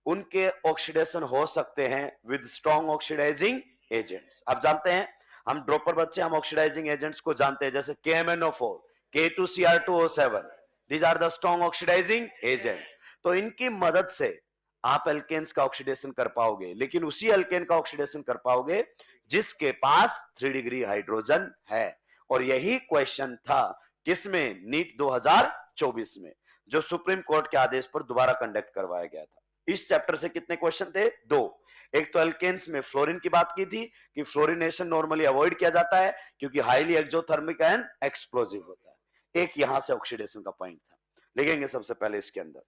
उनके ऑक्सीडेशन हो सकते हैं विद स्ट्रॉन्ग ऑक्सीडाइजिंग एजेंट्स। आप जानते हैं हम ड्रॉपर बच्चे, हम ऑक्सीडाइजिंग एजेंट्स को जानते हैं, जैसे KMnO4, K2Cr2O7, these are the strong oxidizing agents। तो इनकी मदद से आप एल्केन्स का ऑक्सीडेशन कर पाओगे, लेकिन उसी एल्केन का ऑक्सीडेशन कर पाओगे जिसके पास 3 डिग्री हाइड्रोजन है। और यही क्वेश्चन था किसमें, नीट 2024 में, जो सुप्रीम कोर्ट के आदेश पर दोबारा कंडक्ट करवाया गया था। इस चैप्टर से कितने क्वेश्चन थे, 2। एक तो एल्केन्स में फ्लोरीन की बात की थी कि फ्लोरिनेशन नॉर्मली अवॉइड किया जाता है क्योंकि हाईली एक्सोथर्मिक एंड एक्सप्लोजिव होता है। एक यहां से ऑक्सीडेशन का पॉइंट था, लिखेंगे सबसे पहले इसके अंदर।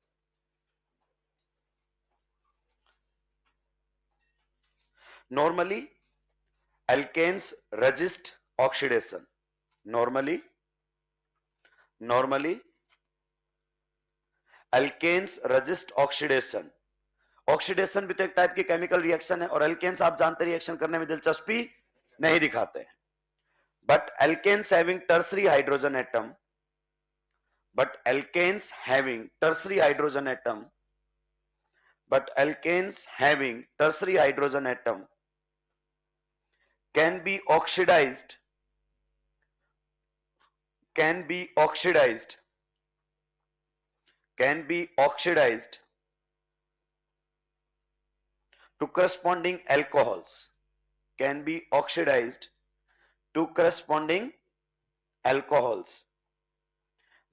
Normally alkanes resist oxidation, normally alkanes resist oxidation. Oxidation भी तो एक टाइप की केमिकल रिएक्शन है, और एल्केन्स आप जानते रिएक्शन करने में दिलचस्पी नहीं दिखाते हैं। But alkanes having tertiary hydrogen atom, but alkanes having tertiary hydrogen atom, can be oxidized to corresponding alcohols,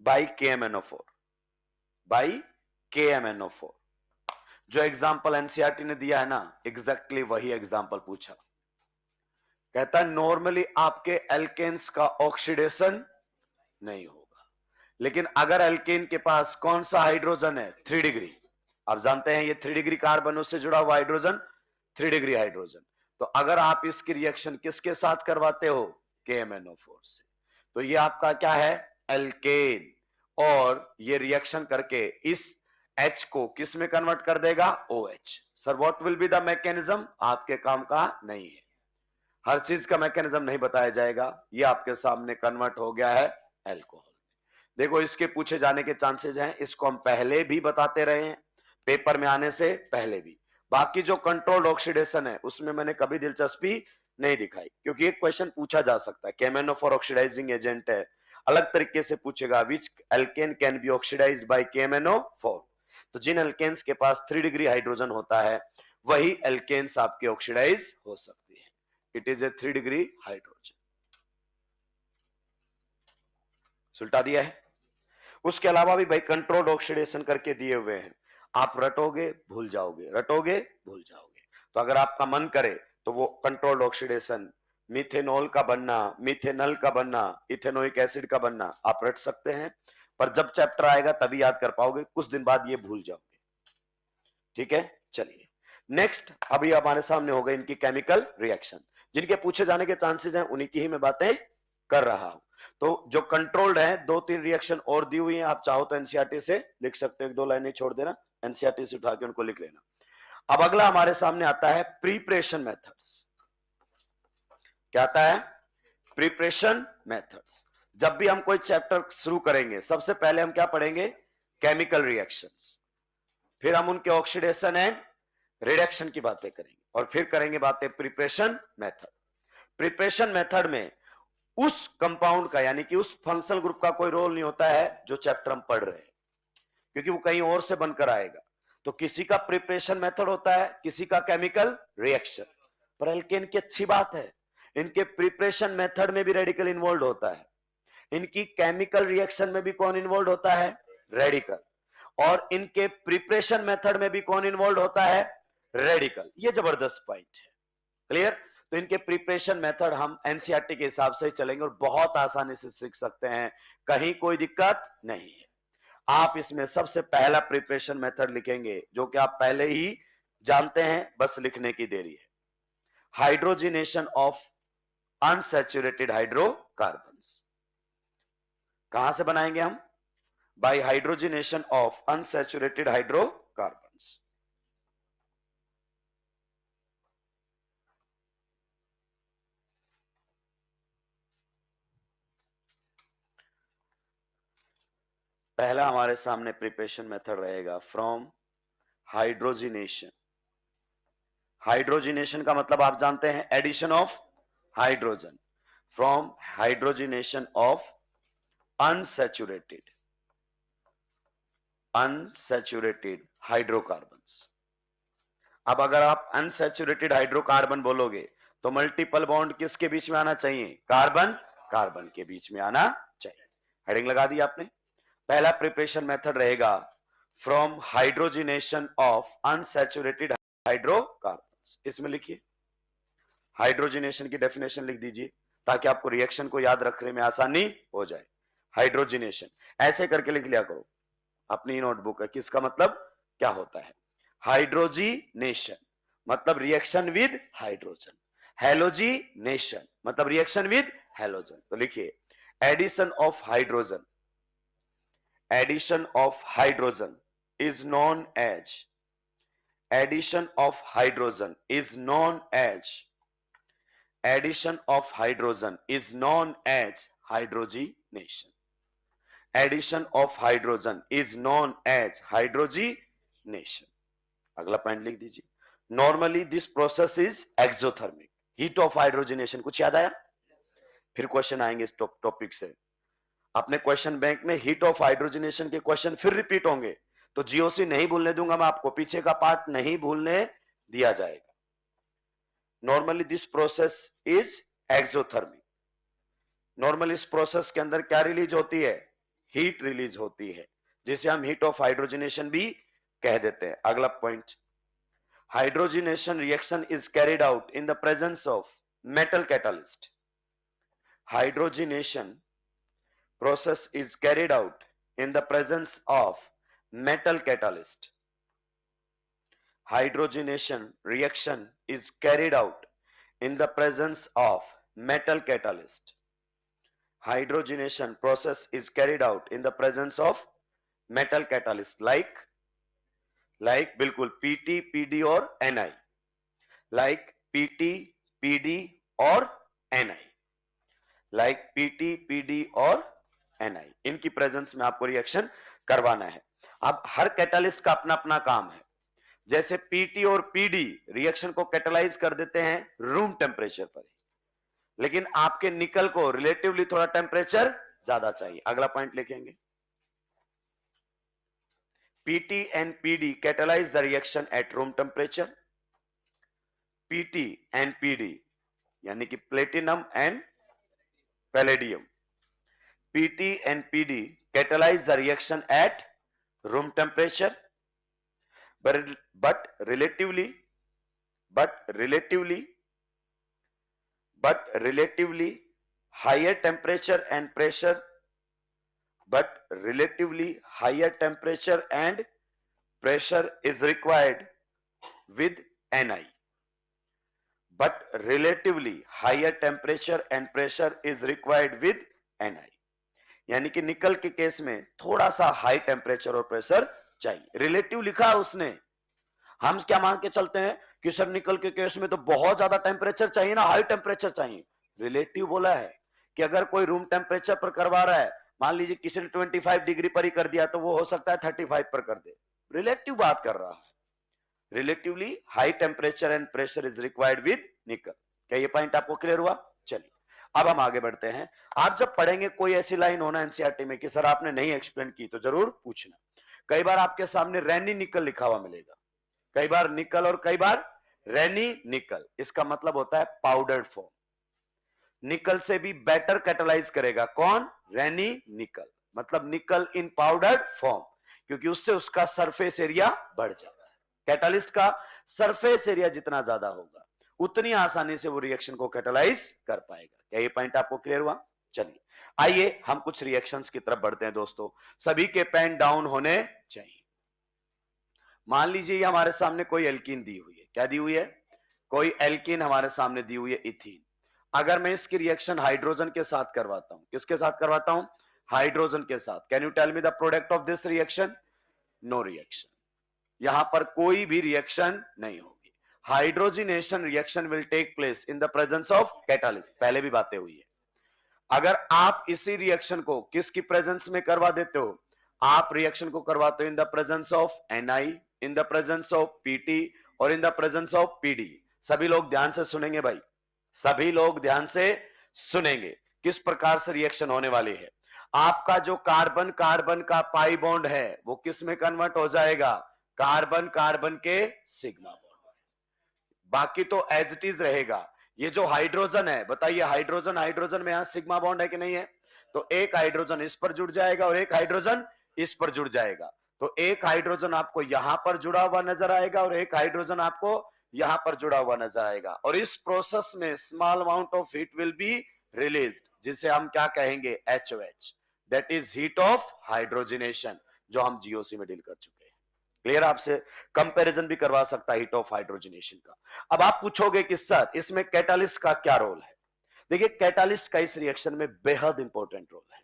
by KMNO4, जो एग्जाम्पल एनसीईआरटी ने दिया है ना, एग्जैक्टली वही एग्जाम्पल पूछा। कहता है नॉर्मली आपके एल्केन्स का ऑक्सीडेशन नहीं होगा, लेकिन अगर एल्केन के पास कौन सा हाइड्रोजन है, 3 डिग्री, आप जानते हैं ये 3 डिग्री कार्बनों से जुड़ा हुआ हाइड्रोजन, 3 डिग्री हाइड्रोजन, तो अगर आप इसकी रिएक्शन किसके साथ करवाते हो, KMNO4 से, तो ये आपका क्या है, एल्केन, और ये रिएक्शन करके इस H को किस में कन्वर्ट कर देगा, OH। Sir what will be the mechanism, आपके काम का नहीं है, हर चीज का मैकेनिज्म नहीं बताया जाएगा, ये आपके सामने कन्वर्ट हो गया है एल्कोहल। देखो इसके पूछे जाने के चांसेस हैं, इसको हम पहले भी बताते रहे हैं, पेपर में आने से पहले भी। बाकी जो कंट्रोल्ड ऑक्सीडेशन है उसमें मैंने कभी दिलचस्पी नहीं दिखाई, क्योंकि एक क्वेश्चन पूछा जा सकता है, KMNO4 ऑक्सीडाइजिंग एजेंट है, अलग तरीके से पूछेगा which alkane can be oxidised by KMNO4, तो जिन एल्केन्स के पास 3 डिग्री हाइड्रोजन होता है वही एल्केन्स आपके ऑक्सीडाइज हो सकती है। It is a 3 degree hydrogen, सुलटा दिया है। उसके अलावा भी भाई कंट्रोल्ड ऑक्सीडेशन करके दिए हुए हैं, आप रटोगे भूल जाओगे, तो अगर आपका मन करे तो वो कंट्रोल्ड ऑक्सीडेशन, मिथेनॉल का बनना, मिथेनल का बनना, इथेनोइक एसिड का बनना, आप रट सकते हैं, पर जब चैप्टर आएगा तभी याद कर पाओगे, कुछ दिन बाद ये भूल जाओगे। ठीक है, चलिए नेक्स्ट, अभी हमारे सामने हो गए इनकी केमिकल रिएक्शन, जिनके पूछे जाने के चांसेस हैं उन्हीं की ही मैं बातें कर रहा हूं। तो जो कंट्रोल्ड है, 2-3 रिएक्शन और दी हुई हैं, आप चाहो तो एनसीईआरटी से लिख सकते हो, 1-2 लाइनें छोड़ देना, एनसीईआरटी से उठा के उनको लिख लेना। अब अगला हमारे सामने आता है प्रिपरेशन मेथड्स। क्या आता है, प्रिपरेशन मेथड्स। जब भी हम कोई चैप्टर शुरू करेंगे सबसे पहले हम क्या पढ़ेंगे, केमिकल रिएक्शंस, फिर हम उनके ऑक्सीडेशन एंड रिडक्शन की बातें करेंगे, और फिर करेंगे बातें प्रिपरेशन मेथड। प्रिपरेशन मेथड में उस कंपाउंड का यानी कि उस फंक्शनल ग्रुप का कोई रोल नहीं होता है जो चैप्टर हम पढ़ रहे हैं, क्योंकि वो कहीं और से बनकर आएगा, तो किसी का प्रिपरेशन मेथड होता है, किसी का केमिकल रिएक्शन। पर एल्केन की अच्छी बात है, इनके प्रिपरेशन मेथड में भी रेडिकल इन्वॉल्व होता है, इनकी केमिकल रिएक्शन में भी कौन इन्वॉल्व होता है, रेडिकल, और इनके प्रिपरेशन मेथड में भी कौन इन्वॉल्व होता है, रेडिकल। ये जबरदस्त पॉइंट है, क्लियर। तो इनके प्रिपरेशन मेथड हम एनसीईआरटी के हिसाब से चलेंगे और बहुत आसानी से सीख सकते हैं, कहीं कोई दिक्कत नहीं है। आप इसमें सबसे पहला प्रिपरेशन मेथड लिखेंगे जो कि आप पहले ही जानते हैं, बस लिखने की देरी है, हाइड्रोजिनेशन ऑफ अनसैचुरेटेड हाइड्रोकार्बन्स। कहां से बनाएंगे हम, by hydrogenation of unsaturated hydrocarbons. पहला हमारे सामने प्रिपरेशन मेथड रहेगा फ्रॉम हाइड्रोजिनेशन। हाइड्रोजिनेशन का मतलब आप जानते हैं addition of hydrogen, from hydrogenation of unsaturated unsaturated hydrocarbons. अब अगर आप अनसैचुरेटेड हाइड्रोकार्बन बोलोगे तो मल्टीपल बॉन्ड किसके बीच में आना चाहिए? कार्बन कार्बन के बीच में आना चाहिए। हेडिंग लगा दी आपने। पहला प्रिपरेशन मेथड रहेगा from hydrogenation of unsaturated hydrocarbons. इसमें लिखिए, हाइड्रोजिनेशन की डेफिनेशन लिख दीजिए ताकि आपको रिएक्शन को याद रखने में आसानी हो जाए। हाइड्रोजिनेशन ऐसे करके लिख लिया करो अपनी नोटबुक है कि इसका मतलब क्या होता है। हाइड्रोजिनेशन मतलब रिएक्शन विद हाइड्रोजन, हेलोजिनेशन मतलब रिएक्शन विद हेलोजन। तो लिखिए addition of hydrogen, addition of hydrogen is known as, addition of hydrogen is known as, addition of hydrogen is known as hydrogenation, addition of hydrogen is known as hydrogenation. अगला point लिख दीजिए, normally this process is exothermic. Heat of hydrogenation कुछ याद आया? फिर question आएंगे इस topic से। अपने क्वेश्चन बैंक में हीट ऑफ हाइड्रोजिनेशन के क्वेश्चन फिर रिपीट होंगे, तो जीओसी नहीं भूलने दूंगा मैं आपको, पीछे का पार्ट नहीं भूलने दिया जाएगा। Normally this process is exothermic. Normally इस प्रोसेस के अंदर क्या रिलीज होती है? हीट रिलीज होती है, जिसे हम हीट ऑफ हाइड्रोजिनेशन भी कह देते हैं। अगला point, hydrogenation reaction is carried out in the presence of metal catalyst. Hydrogenation process is carried out in the presence of metal catalyst. Hydrogenation reaction is carried out in the presence of metal catalyst. Hydrogenation process is carried out in the presence of metal catalyst like बिल्कुल PT, PD और NI, like PT, PD और NI, like PT, PD और NI, इनकी presence में आपको reaction करवाना है। अब हर कैटालिस्ट का अपना अपना काम है। जैसे पीटी और पीडी रिएक्शन को कैटालाइज कर देते हैं रूम टेम्परेचर पर, लेकिन आपके निकल को रिलेटिवली थोड़ा टेम्परेचर ज्यादा चाहिए। अगला पॉइंट लिखेंगे, PT and PD catalyse the reaction at room temperature. PT and PD यानी कि platinum and palladium, PT and PD catalyze the reaction at room temperature, but relatively higher temperature and pressure, but relatively higher temperature and pressure is required with NI, but relatively higher temperature and pressure is required with NI। यानी कि निकल के case में थोड़ा सा high temperature और pressure चाहिए। Relative लिखा है उसने, हम क्या मान के चलते हैं कि सर निकल के केस में तो बहुत ज्यादा टेम्परेचर चाहिए ना, हाई टेम्परेचर चाहिए। रिलेटिव बोला है कि अगर कोई रूम टेम्परेचर पर करवा रहा है, मान लीजिए किसी ने 25 डिग्री पर ही कर दिया तो वो हो सकता है 35 पर कर दे। रिलेटिव बात कर रहा है, relatively high temperature and pressure is required with निकल। क्या ये पॉइंट आपको क्लियर हुआ? चलिए अब हम आगे बढ़ते हैं। आप जब पढ़ेंगे कोई ऐसी लाइन होना एनसीईआरटी में कि सर आपने नहीं एक्सप्लेन की, तो जरूर पूछना। कई बार आपके सामने रैनी निकल लिखा हुआ मिलेगा, कई बार निकल और कई बार रैनी निकल। इसका मतलब होता है पाउडर्ड फॉर्म। निकल से भी बेटर कैटालाइज करेगा कौन? रैनी निकल, मतलब निकल इन पाउडर्ड फॉर्म, क्योंकि उससे उसका सरफेस एरिया बढ़ जाता है। कैटालिस्ट का सरफेस एरिया जितना ज्यादा होगा उतनी आसानी से वो रिएक्शन को कैटालाइज कर पाएगा। क्या ये पॉइंट आपको क्लियर हुआ? चलिए आइए हम कुछ रिएक्शंस की तरफ बढ़ते हैं दोस्तों। सभी के पेन डाउन होने चाहिए। मान लीजिए हमारे सामने कोई एल्कीन दी हुई है। क्या दी हुई है? कोई एल्कीन हमारे सामने दी हुई है, इथीन। अगर मैं इसकी रिएक्शन हाइड्रोजन के साथ करवाता हूं, किसके साथ करवाता हूं? हाइड्रोजन के साथ। Can you tell me the product of this reaction? No reaction, यहां पर कोई भी रिएक्शन नहीं होगी। Hydrogenation reaction will take place in the presence of catalyst. पहले भी बातें हुई है। अगर आप इसी रिएक्शन को किसकी प्रेजेंस में करवा देते हो? आप रिएक्शन को करवाते हो इन the presence of Ni, in the presence of Pt और इन द प्रेजेंस ऑफ Pd। सभी लोग ध्यान से सुनेंगे भाई, सभी लोग ध्यान से सुनेंगे किस प्रकार से रिएक्शन होने वाली है। आपका जो कार्बन कार्बन का पाई बॉन्ड है वो किस में कन्वर्ट हो जाएगा, कार्बन कार्बन के सिग्मा बॉन्ड। बाकी तो एज इट इज रहेगा। ये जो हाइड्रोजन है, बताइए हाइड्रोजन हाइड्रोजन में यहां सिग्मा बॉन्ड है कि नहीं है, तो एक हाइड्रोजन इस पर जुड़ जाएगा और एक हाइड्रोजन इस पर जुड़ जाएगा। तो एक हाइड्रोजन आपको यहां पर जुड़ा हुआ नजर आएगा और एक हाइड्रोजन आपको यहां पर जुड़ा हुआ नजर आएगा, और इस प्रोसेस में small amount of heat will be released, जिसे हम क्या कहेंगे, HOH, that is heat of hydrogenation, जो हम जीओसी में डील कर चुके हैं। क्लियर, आपसे कंपैरिजन भी करवा सकता है हीट ऑफ हाइड्रोजनेशन का। अब आप पूछोगे कि सर इसमें कैटालिस्ट का क्या रोल है। देखिए कैटालिस्ट का इस रिएक्शन में बेहद इंपॉर्टेंट रोल है।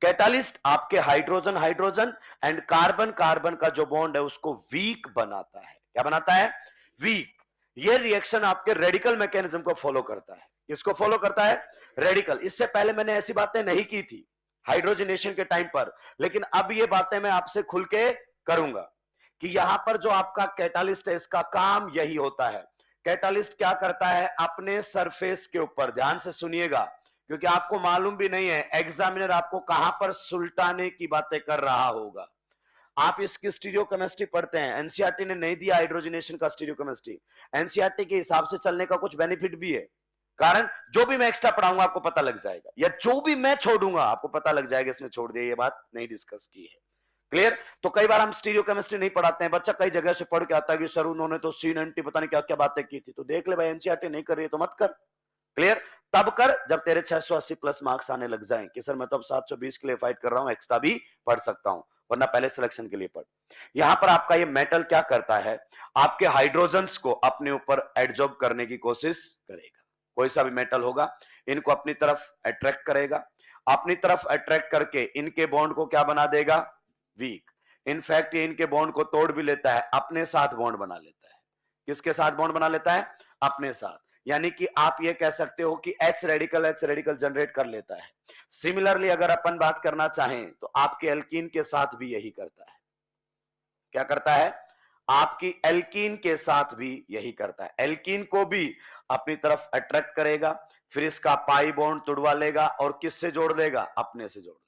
कैटालिस्ट आपके hydrogen hydrogen and carbon carbon का जो बॉन्ड है उसको वीक बनाता है। क्या बनाता है, वीक। ये रिएक्शन आपके रेडिकल मैकेनिज्म को फॉलो करता है। किसको फॉलो करता है, रेडिकल। इससे पहले मैंने ऐसी बातें नहीं की थी हाइड्रोजनेशन के टाइम पर, लेकिन अब ये बातें मैं आपसे खुल के करूंगा कि यहां पर जो आपका कैटालिस्ट है इसका काम यही होता है। कैटालिस्ट क्या करता है, अपने सरफेस के ऊपर, ध्यान से सुनिएगा क्योंकि आपको मालूम भी नहीं है एग्जामिनर आपको कहां पर सुलटाने की बातें कर रहा होगा। आप इसकी स्टीरियोकेमिस्ट्री पढ़ते हैं, एनसीईआरटी ने नहीं दिया हाइड्रोजनेशन का स्टीरियोकेमिस्ट्री। एनसीईआरटी के हिसाब से चलने का कुछ बेनिफिट भी है, कारण जो भी मैं एक्स्ट्रा पढ़ाऊंगा आपको पता लग जाएगा, या जो भी मैं छोड़ूंगा आपको पता लग जाएगा इसने छोड़ दिया, ये बात नहीं डिस्कस की है। क्लियर। तो कई बार हम स्टीरियोकेमिस्ट्री नहीं पढ़ाते हैं, बच्चा कई जगह से पढ़ के आता है कि सर उन्होंने तो C90 पता नहीं क्या क्या बातें की थी, तो देख ले भाई एनसीईआरटी नहीं कर रही है तो मत कर। क्लियर, तब कर जब तेरे 680 प्लस मार्क्स आने लग जाएं कि सर मैं तो अब 720 के लिए फाइट कर रहा हूं, एक्स्ट्रा भी पढ़ सकता हूं, वरना पहले सिलेक्शन के लिए पढ़। यहां पर आपका ये मेटल क्या करता है, आपके हाइड्रोजन्स को अपने ऊपर एडजॉर्ब करने की कोशिश करेगा। कोई सा भी मेटल होगा इनको अपनी तरफ अट्रैक्ट करेगा, अपनी तरफ अट्रैक्ट करके इनके बॉन्ड को क्या बना देगा, वीक। इनफैक्ट ये इनके बॉन्ड को तोड़ भी लेता है, अपने साथ बॉन्ड बना लेता है। किसके साथ बॉन्ड बना लेता है, अपने साथ। यानी कि आप ये कह सकते हो कि एच रेडिकल जनरेट कर लेता है। सिमिलरली अगर अपन बात करना चाहें तो आपके एल्कीन के साथ भी यही करता है। क्या करता है, आपकी एल्कीन के साथ भी यही करता है। एल्कीन को भी अपनी तरफ अट्रैक्ट करेगा, फिर इसका पाई बॉन्ड तुड़वा लेगा और किससे जोड़ देगा, अपने से जोड़ देगा।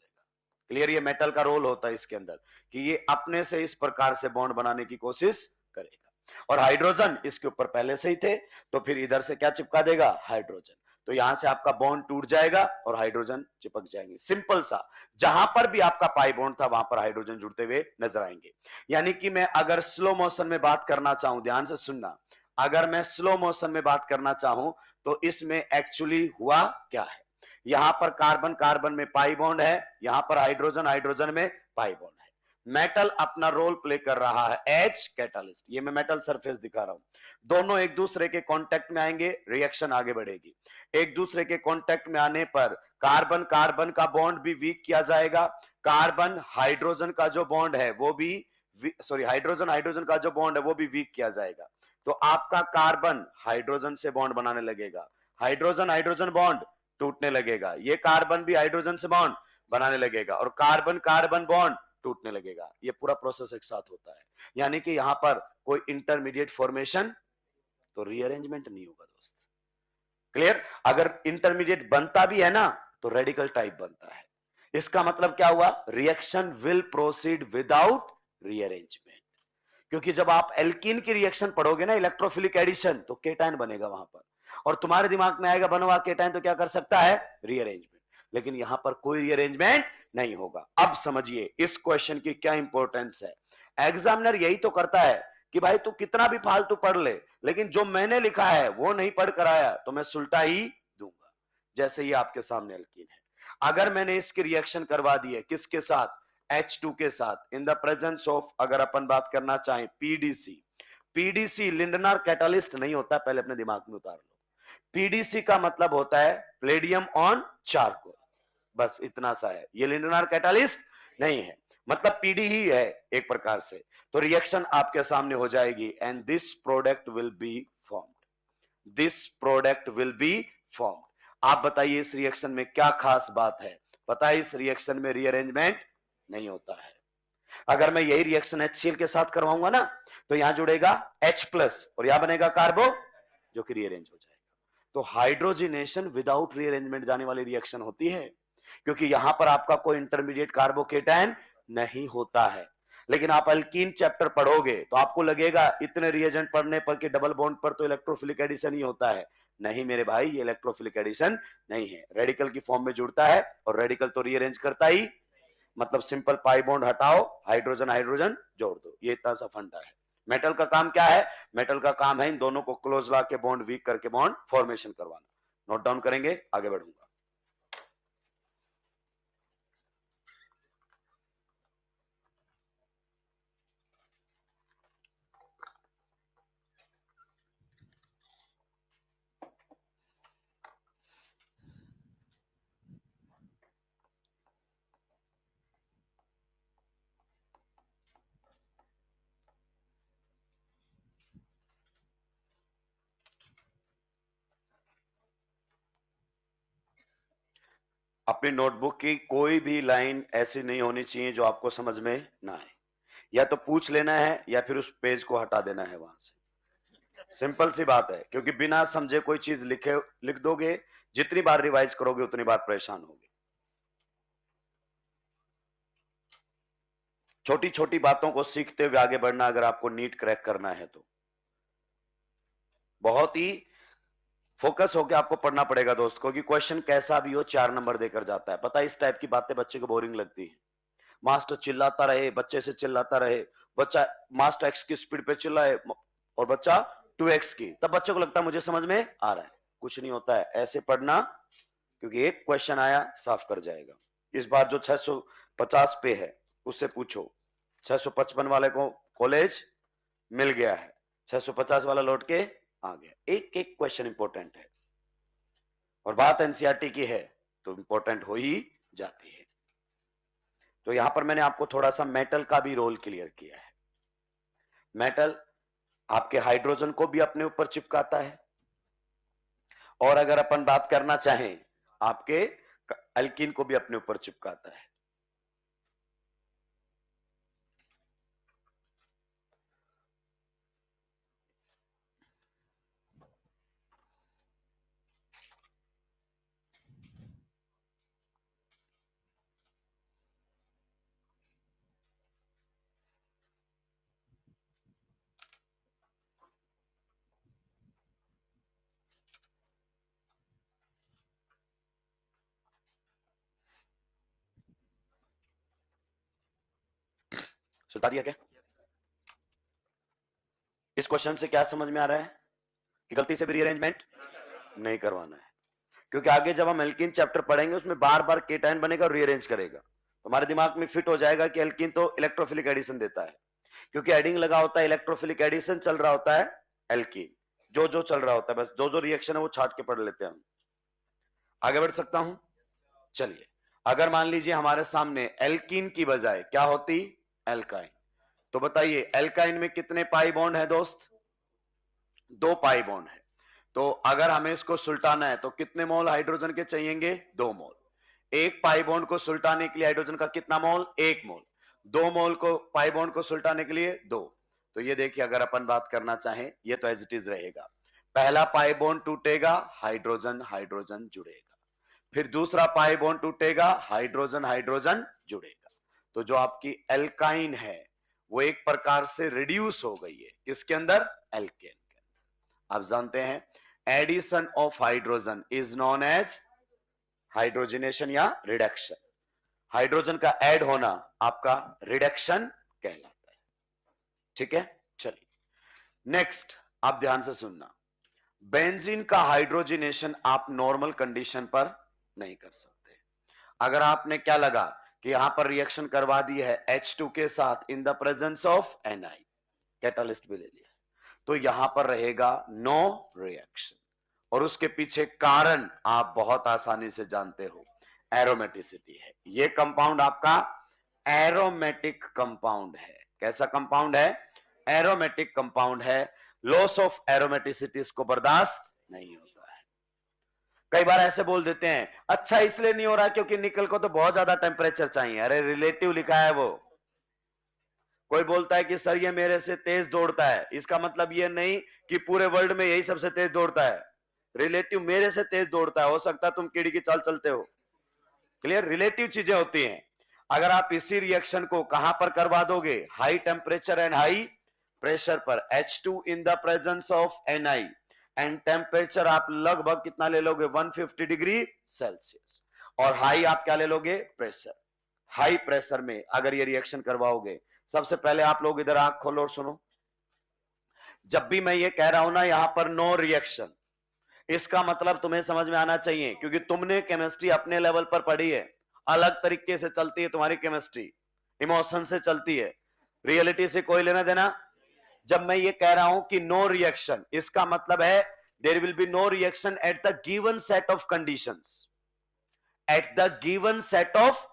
क्लियर, ये मेटल का रोल होता है इसके अंदर कि ये अपने से इस प्रकार से बॉन्ड बनाने की कोशिश करेगा। और हाइड्रोजन इसके ऊपर पहले से ही थे, तो फिर इधर से क्या चिपका देगा, हाइड्रोजन। तो यहां से आपका बॉन्ड टूट जाएगा और हाइड्रोजन चिपक जाएंगे। सिंपल सा, जहां पर भी आपका पाई बॉन्ड था वहां पर हाइड्रोजन जुड़ते हुए नजर आएंगे। यानी कि मैं अगर स्लो मोशन में बात करना चाहूं, ध्यान से सुनना, अगर मैं स्लो मोशन में बात करना चाहूं तो इसमें एक्चुअली हुआ क्या है, यहां पर कार्बन कार्बन में पाई बॉन्ड है, यहां पर हाइड्रोजन हाइड्रोजन में पाई बॉन्ड है। मेटल अपना रोल प्ले कर रहा है एज कैटालिस्ट। ये मैं मेटल सरफेस दिखा रहा हूं। दोनों एक दूसरे के कांटेक्ट में आएंगे, रिएक्शन आगे बढ़ेगी। एक दूसरे के कांटेक्ट में आने पर कार्बन कार्बन का बॉन्ड भी वीक किया जाएगा, कार्बन हाइड्रोजन का जो बॉन्ड है वो भी, सॉरी, हाइड्रोजन हाइड्रोजन का जो बॉन्ड है वो भी वीक किया जाएगा। तो आपका कार्बन हाइड्रोजन से बॉन्ड बनाने लगेगा, हाइड्रोजन हाइड्रोजन बॉन्ड टूटने लगेगा, ये कार्बन भी हाइड्रोजन से बॉन्ड बनाने लगेगा और कार्बन कार्बन बॉन्ड टूटने लगेगा। ये पूरा प्रोसेस एक साथ होता है। यानी कि यहां पर कोई इंटरमीडिएट फॉर्मेशन तो रीअरेंजमेंट नहीं होगा दोस्त। क्लियर, अगर इंटरमीडिएट बनता भी है ना तो रेडिकल टाइप बनता है। इसका मतलब क्या हुआ, reaction will proceed without rearrangement. क्योंकि जब आप एल्कीन की रिएक्शन पढ़ोगे ना, इलेक्ट्रोफिलिक एडिशन, तो केटायन बनेगा वहां पर, और तुम्हारे दिमाग में आएगा बनवा केटायन तो क्या कर सकता है, रीअरेंजमेंट। लेकिन यहां पर कोई रीअरेंजमेंट नहीं होगा। अब समझिए इस क्वेश्चन की क्या इंपॉर्टेंस है। एग्जामिनर यही तो करता है कि भाई तू कितना भी फालतू पढ़ ले, लेकिन जो मैंने लिखा है वो नहीं पढ़ कर आया तो मैं सुलटा ही दूंगा। जैसे ये आपके सामने एल्कीन है, अगर मैंने इसकी रिएक्शन करवा दी है किसके साथ, H2 के साथ, इन द प्रेजेंस ऑफ, अगर अपन बात करना चाहें पीडीसी। पीडीसी लिंडनार कैटालिस्ट नहीं होता, पहले अपने दिमाग में उतार लो। पीडीसी का मतलब होता है प्लेडियम ऑन चारकोल, बस इतना सा है। ये लिंडनार कैटालिस्ट नहीं है, मतलब पीडी ही है एक प्रकार से। तो रिएक्शन आपके सामने हो जाएगी and this product will be formed, this product will be formed. आप बताइए इस रिएक्शन में क्या खास बात है, पता है इस रिएक्शन में रीअरेंजमेंट नहीं होता है। अगर मैं यही रिएक्शन HCl के साथ करवाऊंगा ना तो यहां जुड़ेगा H+ और यहां बनेगा कार्बो जो कि रीअरेंज हो जाएगा। तो हाइड्रोजनेशन विदाउट रीअरेंजमेंट जाने वाली रिएक्शन होती है। क्योंकि यहां पर आपका कोई इंटरमीडिएट कार्बोकेटायन नहीं होता है। लेकिन आप अल्कीन चैप्टर पढ़ोगे तो आपको लगेगा इतने रिएजेंट पढ़ने पर कि डबल बॉन्ड पर तो इलेक्ट्रोफिलिक एडिशन ही होता है। नहीं मेरे भाई, ये इलेक्ट्रोफिलिक एडिशन नहीं है, रेडिकल की फॉर्म में जुड़ता है और रेडिकल तो रीअरेंज करता ही, मतलब सिंपल पाई बॉन्ड हटाओ, हाइड्रोजन हाइड्रोजन जोड़ दो, ये इतना सा फंडा है। मेटल का काम क्या है? मेटल का काम है इन दोनों को क्लोज ला के बॉन्ड वीक करके बॉन्ड फॉर्मेशन करवाना। नोट डाउन करेंगे, आगे बढ़ूंगा। अपनी नोटबुक की कोई भी लाइन ऐसी नहीं होनी चाहिए जो आपको समझ में ना आए। या तो पूछ लेना है या फिर उस पेज को हटा देना है वहां से। सिंपल सी बात है, क्योंकि बिना समझे कोई चीज लिख दोगे, जितनी बार रिवाइज करोगे उतनी बार परेशान होगे। छोटी छोटी बातों को सीखते हुए आगे बढ़ना अगर आपको नीट क्रैक करना है तो बहुत ही फोकस होकर आपको पढ़ना पड़ेगा दोस्त को, कि क्वेश्चन कैसा भी हो 4 नंबर देकर जाता है। पता है इस टाइप की बातें बच्चे को बोरिंग लगती है। मास्टर चिल्लाता रहे, बच्चे से चिल्लाता रहे, बच्चा मास्टर एक्स की स्पीड पे चिल्लाए और बच्चा 2x की, तब बच्चे को लगता है मुझे समझ में आ रहा है। कुछ नहीं होता है, ऐसे पढ़ना, क्योंकि एक क्वेश्चन आया साफ कर जाएगा। इस बार जो 650 पे है उससे पूछो, 655 वाले को कॉलेज मिल गया है, 650 वाला लौट के आ गया। एक एक क्वेश्चन इंपॉर्टेंट है और बात एनसीईआरटी की है तो इंपॉर्टेंट हो ही जाती है। तो यहां पर मैंने आपको थोड़ा सा मेटल का भी रोल क्लियर किया है। मेटल आपके हाइड्रोजन को भी अपने ऊपर चिपकाता है, और अगर अपन बात करना चाहें आपके अल्कीन को भी अपने ऊपर चिपकाता है। सुलता दिया क्या? इस क्वेश्चन से क्या समझ में आ रहा है कि गलती से भी रीअरेंजमेंट नहीं करवाना है, क्योंकि आगे जब हम एल्कीन चैप्टर पढ़ेंगे उसमें बार बार केटायन बनेगा और रीअरेंज करेगा, तो हमारे दिमाग में फिट हो जाएगा कि एल्कीन तो इलेक्ट्रोफिलिक एडिशन देता है, क्योंकि एडिंग लगा होता है, इलेक्ट्रोफिलिक एडिशन चल रहा होता है, एल्कीन जो जो चल रहा होता है, बस जो जो रिएक्शन है वो छाट के पढ़ लेते हैं हम। आगे बढ़ सकता हूं? चलिए, अगर मान लीजिए हमारे सामने एल्कीन की बजाय क्या होती? एल्काइन, तो बताइए एल्काइन में कितने पाई बॉन्ड है दोस्त? 2 पाई बॉन्ड है। तो अगर हमें इसको सुलटाना है तो कितने मोल हाइड्रोजन के चाहिएंगे? 2 मोल। एक पाई बॉन्ड को सुलटाने के लिए हाइड्रोजन का कितना मोल? 1 मोल। 2 मोल को पाई बॉन्ड को सुलटाने के लिए 2। तो ये देखिए, अगर अपन बात करना चाहें ये तो एज इट इज रहेगा। पहला पाई बॉन्ड टूटेगा, हाइड्रोजन हाइड्रोजन जुड़ेगा, फिर दूसरा पाई बॉन्ड टूटेगा, हाइड्रोजन हाइड्रोजन जुड़ेगा। तो जो आपकी एल्काइन है वो एक प्रकार से रिड्यूस हो गई है, किसके अंदर? एल्केन के अंदर। आप जानते हैं addition of hydrogen is known as hydrogenation या रिडक्शन। हाइड्रोजन का ऐड होना आपका रिडक्शन कहलाता है। ठीक है, चलिए नेक्स्ट आप ध्यान से सुनना। बेंजीन का हाइड्रोजनेशन आप नॉर्मल कंडीशन पर नहीं कर सकते। अगर आपने क्या लगा कि यहां पर रिएक्शन करवा दी है H2 के साथ इन the presence of Ni, catalyst भी ले लिया, तो यहां पर रहेगा नो रिएक्शन, और उसके पीछे कारण आप बहुत आसानी से जानते हो, एरोमेटिसिटी है। ये कंपाउंड आपका एरोमेटिक कंपाउंड है। कैसा कंपाउंड है? एरोमेटिक कंपाउंड है। लॉस ऑफ एरोमेटिसिटी इसको बर्दाश्त नहीं होता है। कई बार ऐसे बोल देते हैं, अच्छा इसलिए नहीं हो रहा क्योंकि निकल को तो बहुत ज्यादा टेम्परेचर चाहिए। अरे रिलेटिव लिखा है वो। कोई बोलता है कि सर ये मेरे से तेज दौड़ता है, इसका मतलब ये नहीं कि पूरे वर्ल्ड में यही सबसे तेज दौड़ता है। रिलेटिव मेरे से तेज दौड़ता है, हो सकता है तुम कीड़ी की चाल चलते हो। क्लियर, रिलेटिव चीजें होती हैं। अगर आप इसी रिएक्शन को कहां पर करवा दोगे, high temperature and high pressure पर, H2 in the presence of Ni, and temperature आप लगभग कितना ले लोगे, 150 डिग्री सेल्सियस, और हाई आप क्या ले लोगे, प्रेशर। हाई प्रेशर में अगर ये रिएक्शन करवाओगे, सबसे पहले आप लोग इधर आंख खोलो और सुनो। जब भी मैं ये कह रहा हूं ना यहां पर नो रिएक्शन, इसका मतलब तुम्हें समझ में आना चाहिए, क्योंकि तुमने केमिस्ट्री अपने लेवल पर पढ़ी है, अलग तरीके से चलती है तुम्हारी केमिस्ट्री, इमोशन से चलती है, रियलिटी से कोई लेना देना। जब मैं ये कह रहा हूं कि नो रिएक्शन, इसका मतलब है there will be no reaction at the given set of conditions, at the given set of,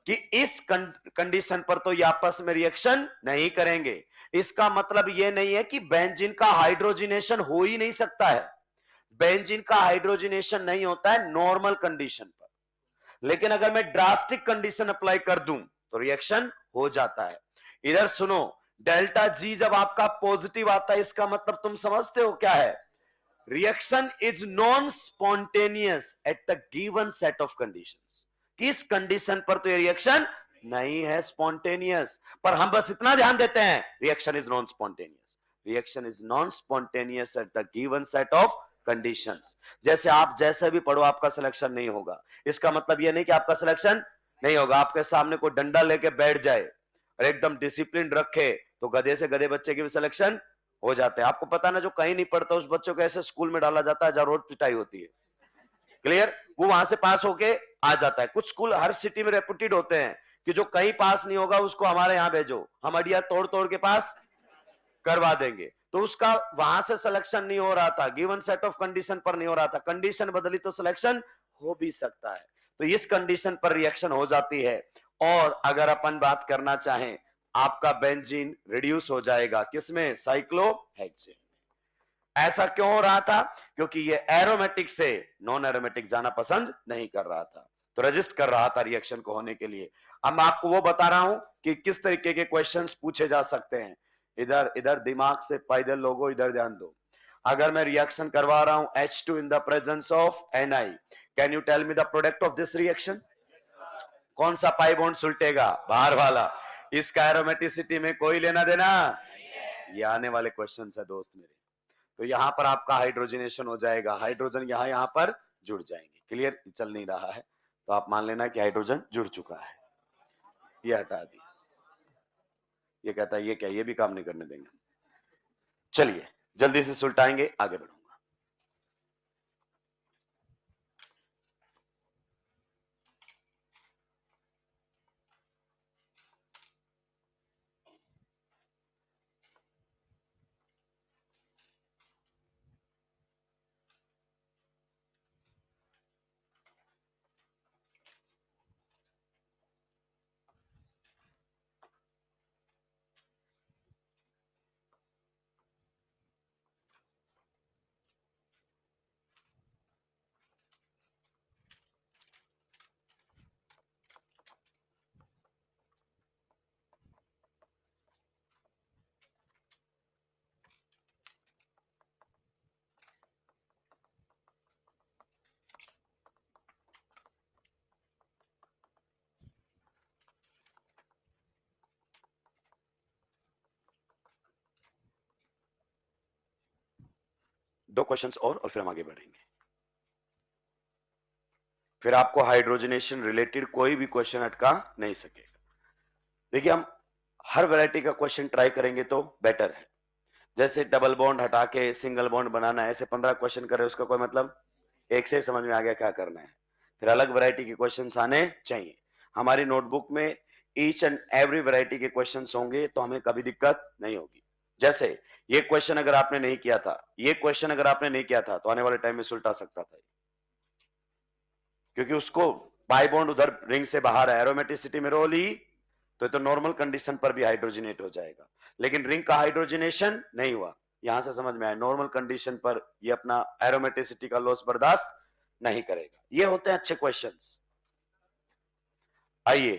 कि इस कंडीशन पर तो ये आपस में रिएक्शन नहीं करेंगे। इसका मतलब ये नहीं है कि बेंजीन का हाइड्रोजिनेशन हो ही नहीं सकता है, बेंजीन का हाइड्रोजिनेशन नहीं होता है नॉर्मल कंडीशन पर, लेकिन अगर मैं ड्रास्टिक कंडीशन अप्लाई कर दूं तो रिएक्शन हो जाता है। इधर सुनो, डेल्टा जी जब आपका पॉजिटिव आता है, इसका मतलब तुम समझते हो क्या है, reaction is non spontaneous eight the given set of conditions. किस कंडीशन पर तो ये रिएक्शन नहीं है स्पॉन्टेनियस, पर हम बस इतना ध्यान देते हैं reaction is non spontaneous, reaction is non spontaneous eight the given set of conditions. जैसे आप जैसे भी पढ़ो आपका सिलेक्शन नहीं होगा, इसका मतलब यह नहीं कि आपका सिलेक्शन नहीं होगा। आपके सामने कोई डंडा लेके बैठ जाए और एकदम डिसिप्लिन रखे तो गधे से गधे बच्चे की भी सिलेक्शन हो जाते हैं। आपको पता ना, जो कहीं नहीं पढ़ता उस बच्चों को ऐसे स्कूल में डाला जाता है जहां रोड पिटाई होती है, क्लियर, वो वहां से पास होके आ जाता है। कुछ स्कूल हर सिटी में रेपुटेड होते हैं कि जो कहीं पास नहीं होगा उसको हमारे यहां भेजो, हम अडिया तोड़ तोड़ के पास करवा देंगे। तो उसका वहां से सिलेक्शन नहीं हो रहा था, गिवन सेट ऑफ कंडीशन पर नहीं हो रहा था, कंडीशन बदली तो सिलेक्शन हो भी सकता है। तो इस कंडीशन पर रिएक्शन हो जाती है। और अगर अपन बात करना चाहें, आपका बेंजीन रिड्यूस हो जाएगा किसमें, साइक्लोहेक्सेन। ऐसा क्यों हो रहा था, क्योंकि ये एरोमेटिक से नॉन एरोमेटिक जाना पसंद नहीं कर रहा था, तो रजिस्ट कर रहा था रिएक्शन को होने के लिए। अब मैं आपको वो बता रहा हूं कि किस तरीके के क्वेश्चंस पूछे जा सकते हैं। इधर इधर दिमाग से पैदल लोगों इधर ध्यान दो। अगर मैं रिएक्शन करवा रहा हूं H2 in the presence of Ni, can you tell me the product of this reaction. कौन सा पाई बॉन्ड सुलटेगा, बाहर वाला। इसका एरोमेटिसिटी में कोई लेना देना, ये आने वाले क्वेश्चन है दोस्त मेरे। तो यहां पर आपका हाइड्रोजनेशन हो जाएगा, हाइड्रोजन यहां पर जुड़ जाएंगे। क्लियर, चल नहीं रहा है तो आप मान लेना कि हाइड्रोजन जुड़ चुका है। ये हटा दिया, ये कहता है ये क्या, ये भी काम नहीं करने देंगे। चलिए जल्दी से सुलटाएंगे, आगे बढ़ो। 2 क्वेश्चंस और फिर हम आगे बढ़ेंगे। फिर आपको हाइड्रोजनेशन रिलेटेड कोई भी क्वेश्चन अटका नहीं सकेगा। देखिए हम हर वैरायटी का क्वेश्चन ट्राई करेंगे तो बेटर है। जैसे डबल बॉन्ड हटा के सिंगल बॉन्ड बनाना, ऐसे 15 क्वेश्चन करे उसका कोई मतलब, एक से समझ में आ गया क्या करना है। फिर अलग वैरायटी के क्वेश्चंस आने चाहिए। हमारी नोटबुक में ईच एंड एवरी वैरायटी के क्वेश्चंस होंगे तो हमें कभी दिक्कत नहीं होगी। जैसे ये क्वेश्चन अगर आपने नहीं किया था, ये क्वेश्चन अगर आपने नहीं किया था तो आने वाले टाइम में सुलटा सकता था, क्योंकि उसको पाई बॉन्ड उधर रिंग से बाहर है, एरोमेटिसिटी में रोल ही तो नॉर्मल कंडीशन पर भी हाइड्रोजनेट हो जाएगा, लेकिन रिंग का हाइड्रोजनेशन नहीं हुआ। यहां से समझ में आया, नॉर्मल कंडीशन पर ये अपना एरोमेटिसिटी का लॉस बर्दाश्त नहीं करेगा। ये होते हैं अच्छे क्वेश्चंस। आइए,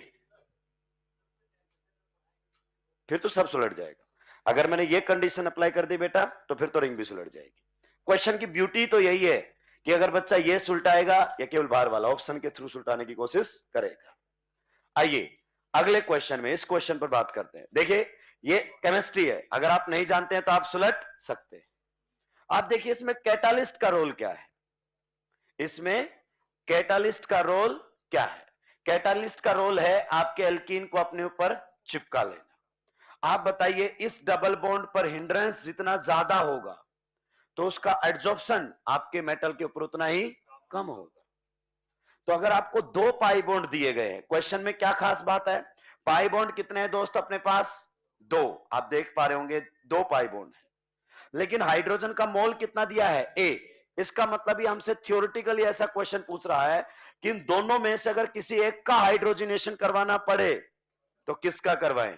फिर तो सब सुलट जाएगा। अगर मैंने ये कंडीशन अप्लाई कर दी बेटा तो फिर तो रिंग भी सुलट जाएगी। क्वेश्चन की ब्यूटी तो यही है कि अगर बच्चा ये सुलटाएगा या केवल बाहर वाला ऑप्शन के थ्रू सुलटाने की कोशिश करेगा। आइए अगले क्वेश्चन में, इस क्वेश्चन पर बात करते हैं। देखिए ये केमिस्ट्री है, अगर आप नहीं जानते हैं तो आप सुलट सकते हैं। आप देखिए इसमें कैटालिस्ट का रोल क्या है, इसमें कैटालिस्ट का रोल क्या है? कैटालिस्ट का रोल है आपके एल्कीन को अपने ऊपर चिपका लेना। आप बताइए इस डबल बॉन्ड पर हिंड्रेंस जितना ज्यादा होगा तो उसका एड्जॉर्प्शन आपके मेटल के ऊपर उतना ही कम होगा। तो अगर आपको दो पाई बॉन्ड दिए गए हैं, क्वेश्चन में क्या खास बात है, पाई बॉन्ड कितने हैं दोस्त अपने पास? दो। आप देख पा रहे होंगे दो पाई बॉन्ड है, लेकिन हाइड्रोजन का मोल कितना दिया है? ए। इसका मतलब ही हमसे थ्योरेटिकली ऐसा क्वेश्चन पूछ रहा है कि इन दोनों में से अगर किसी एक का हाइड्रोजनेशन करवाना पड़े तो किसका करवाएं?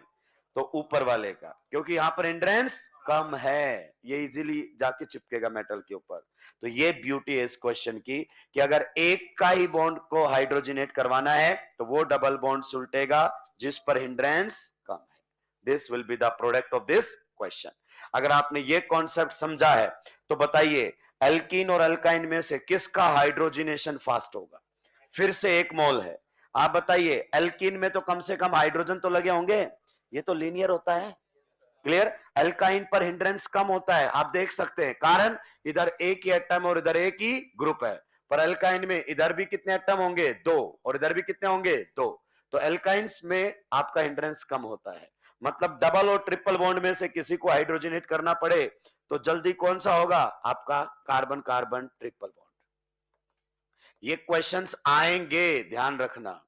तो ऊपर वाले का, क्योंकि यहां पर हिंड्रेंस कम है, ये इजीली जाके चिपकेगा मेटल के ऊपर। तो ये ब्यूटी है इस क्वेश्चन की कि अगर एक का ही बॉन्ड को हाइड्रोजनेट करवाना है तो वो डबल बॉन्ड सुलटेगा जिस पर हिंड्रेंस कम है। This will be the product of this question. अगर आपने ये कॉन्सेप्ट समझा है तो बताइए एल्कीन और अल्काइन में से किसका हाइड्रोजनेशन फास्ट होगा? फिर से एक मोल है, आप बताइए एल्कीन में तो कम से कम हाइड्रोजन तो लगे होंगे, ये तो लीनियर होता है। क्लियर? अल्काइन पर हिंड्रेंस कम होता है, आप देख सकते हैं, कारण इधर एक ही एटम और इधर एक ही ग्रुप है। पर अल्काइन में इधर भी कितने एटम होंगे? दो, और इधर भी कितने होंगे? दो। तो अल्काइंस में आपका हिंड्रेंस कम होता है। मतलब डबल और ट्रिपल बॉन्ड में से किसी को हाइड्रोजनेट करना पड़े तो जल्दी कौन सा होगा? आपका कार्बन कार्बन ट्रिपल बॉन्ड। ये क्वेश्चंस आएंगे, ध्यान रखना,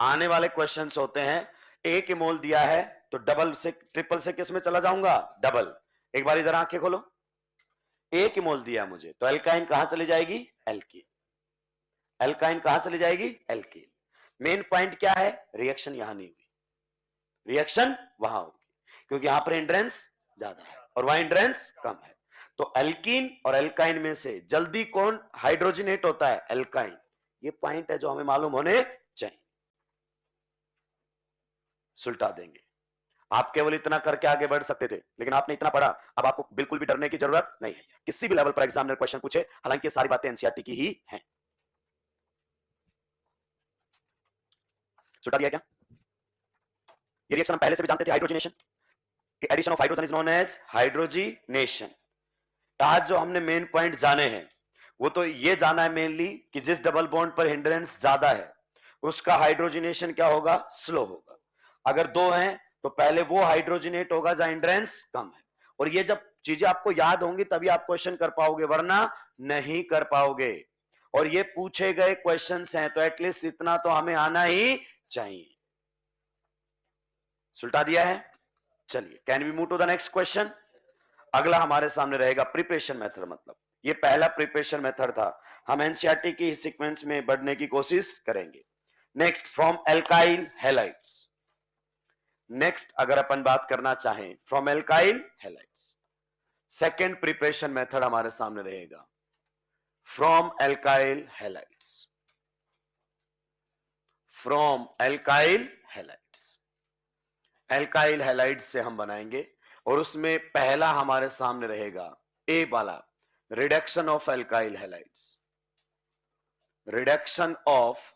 आने वाले क्वेश्चंस होते हैं। ए के मोल दिया है तो डबल से ट्रिपल से किस में चला जाऊंगा? डबल। एक बार इधर आंखें खोलो, ए के मोल दिया मुझे तो एल्काइन कहां चली जाएगी? एल्कीन। एल्काइन कहां चली जाएगी? एल्कीन। मेन पॉइंट क्या है? रिएक्शन यहां नहीं हुई, रिएक्शन वहां होगी, क्योंकि यहां पर हिंड्रेंस ज्यादा है और वहां हिंड्रेंस कम है। तो एल्कीन और एल्काइन में से जल्दी कौन हाइड्रोजनेट होता है? एल्काइन। ये पॉइंट है जो हमें मालूम होने चाहिए। सुलटा देंगे। आप केवल इतना करके आगे बढ़ सकते थे, लेकिन आपने इतना पढ़ा, अब आपको बिल्कुल भी डरने की जरूरत नहीं है। किसी भी लेवल पर एग्जामिनर क्वेश्चन पूछे, हालांकि ये सारी बातें एनसीईआरटी की ही हैं। सुलटा दिया क्या? ये रिएक्शन हम पहले से भी जानते थे, hydrogenation. Addition of hydrogen is known as hydrogenation. आज जो हमने मेन पॉइंट जाने हैं वो तो ये जाना है मेनली कि जिस डबल बॉन्ड पर हिंड्रेंस ज्यादा है उसका हाइड्रोजनेशन क्या होगा? स्लो होगा। अगर दो हैं तो पहले वो हाइड्रोजनेट होगा जहां हिंड्रेंस कम है। और ये जब चीजें आपको याद होंगी तभी आप क्वेश्चन कर पाओगे, वरना नहीं कर पाओगे। और ये पूछे गए क्वेश्चंस हैं तो एटलीस्ट इतना तो हमें आना ही चाहिए। सुलटा दिया है। चलिए can we move to the next question. अगला हमारे सामने रहेगा प्रिपरेशन मेथड। मतलब ये पहला प्रिपरेशन मेथड था, हम एनसीईआरटी की सीक्वेंस में बढ़ने की कोशिश करेंगे। Next, from alkyl halides. Next अगर अपन बात करना चाहें from alkyl halides, second preparation method हमारे सामने रहेगा from alkyl halides. From alkyl halides, alkyl halides से हम बनाएंगे और उसमें पहला हमारे सामने रहेगा ए वाला, reduction of alkyl halides. Reduction of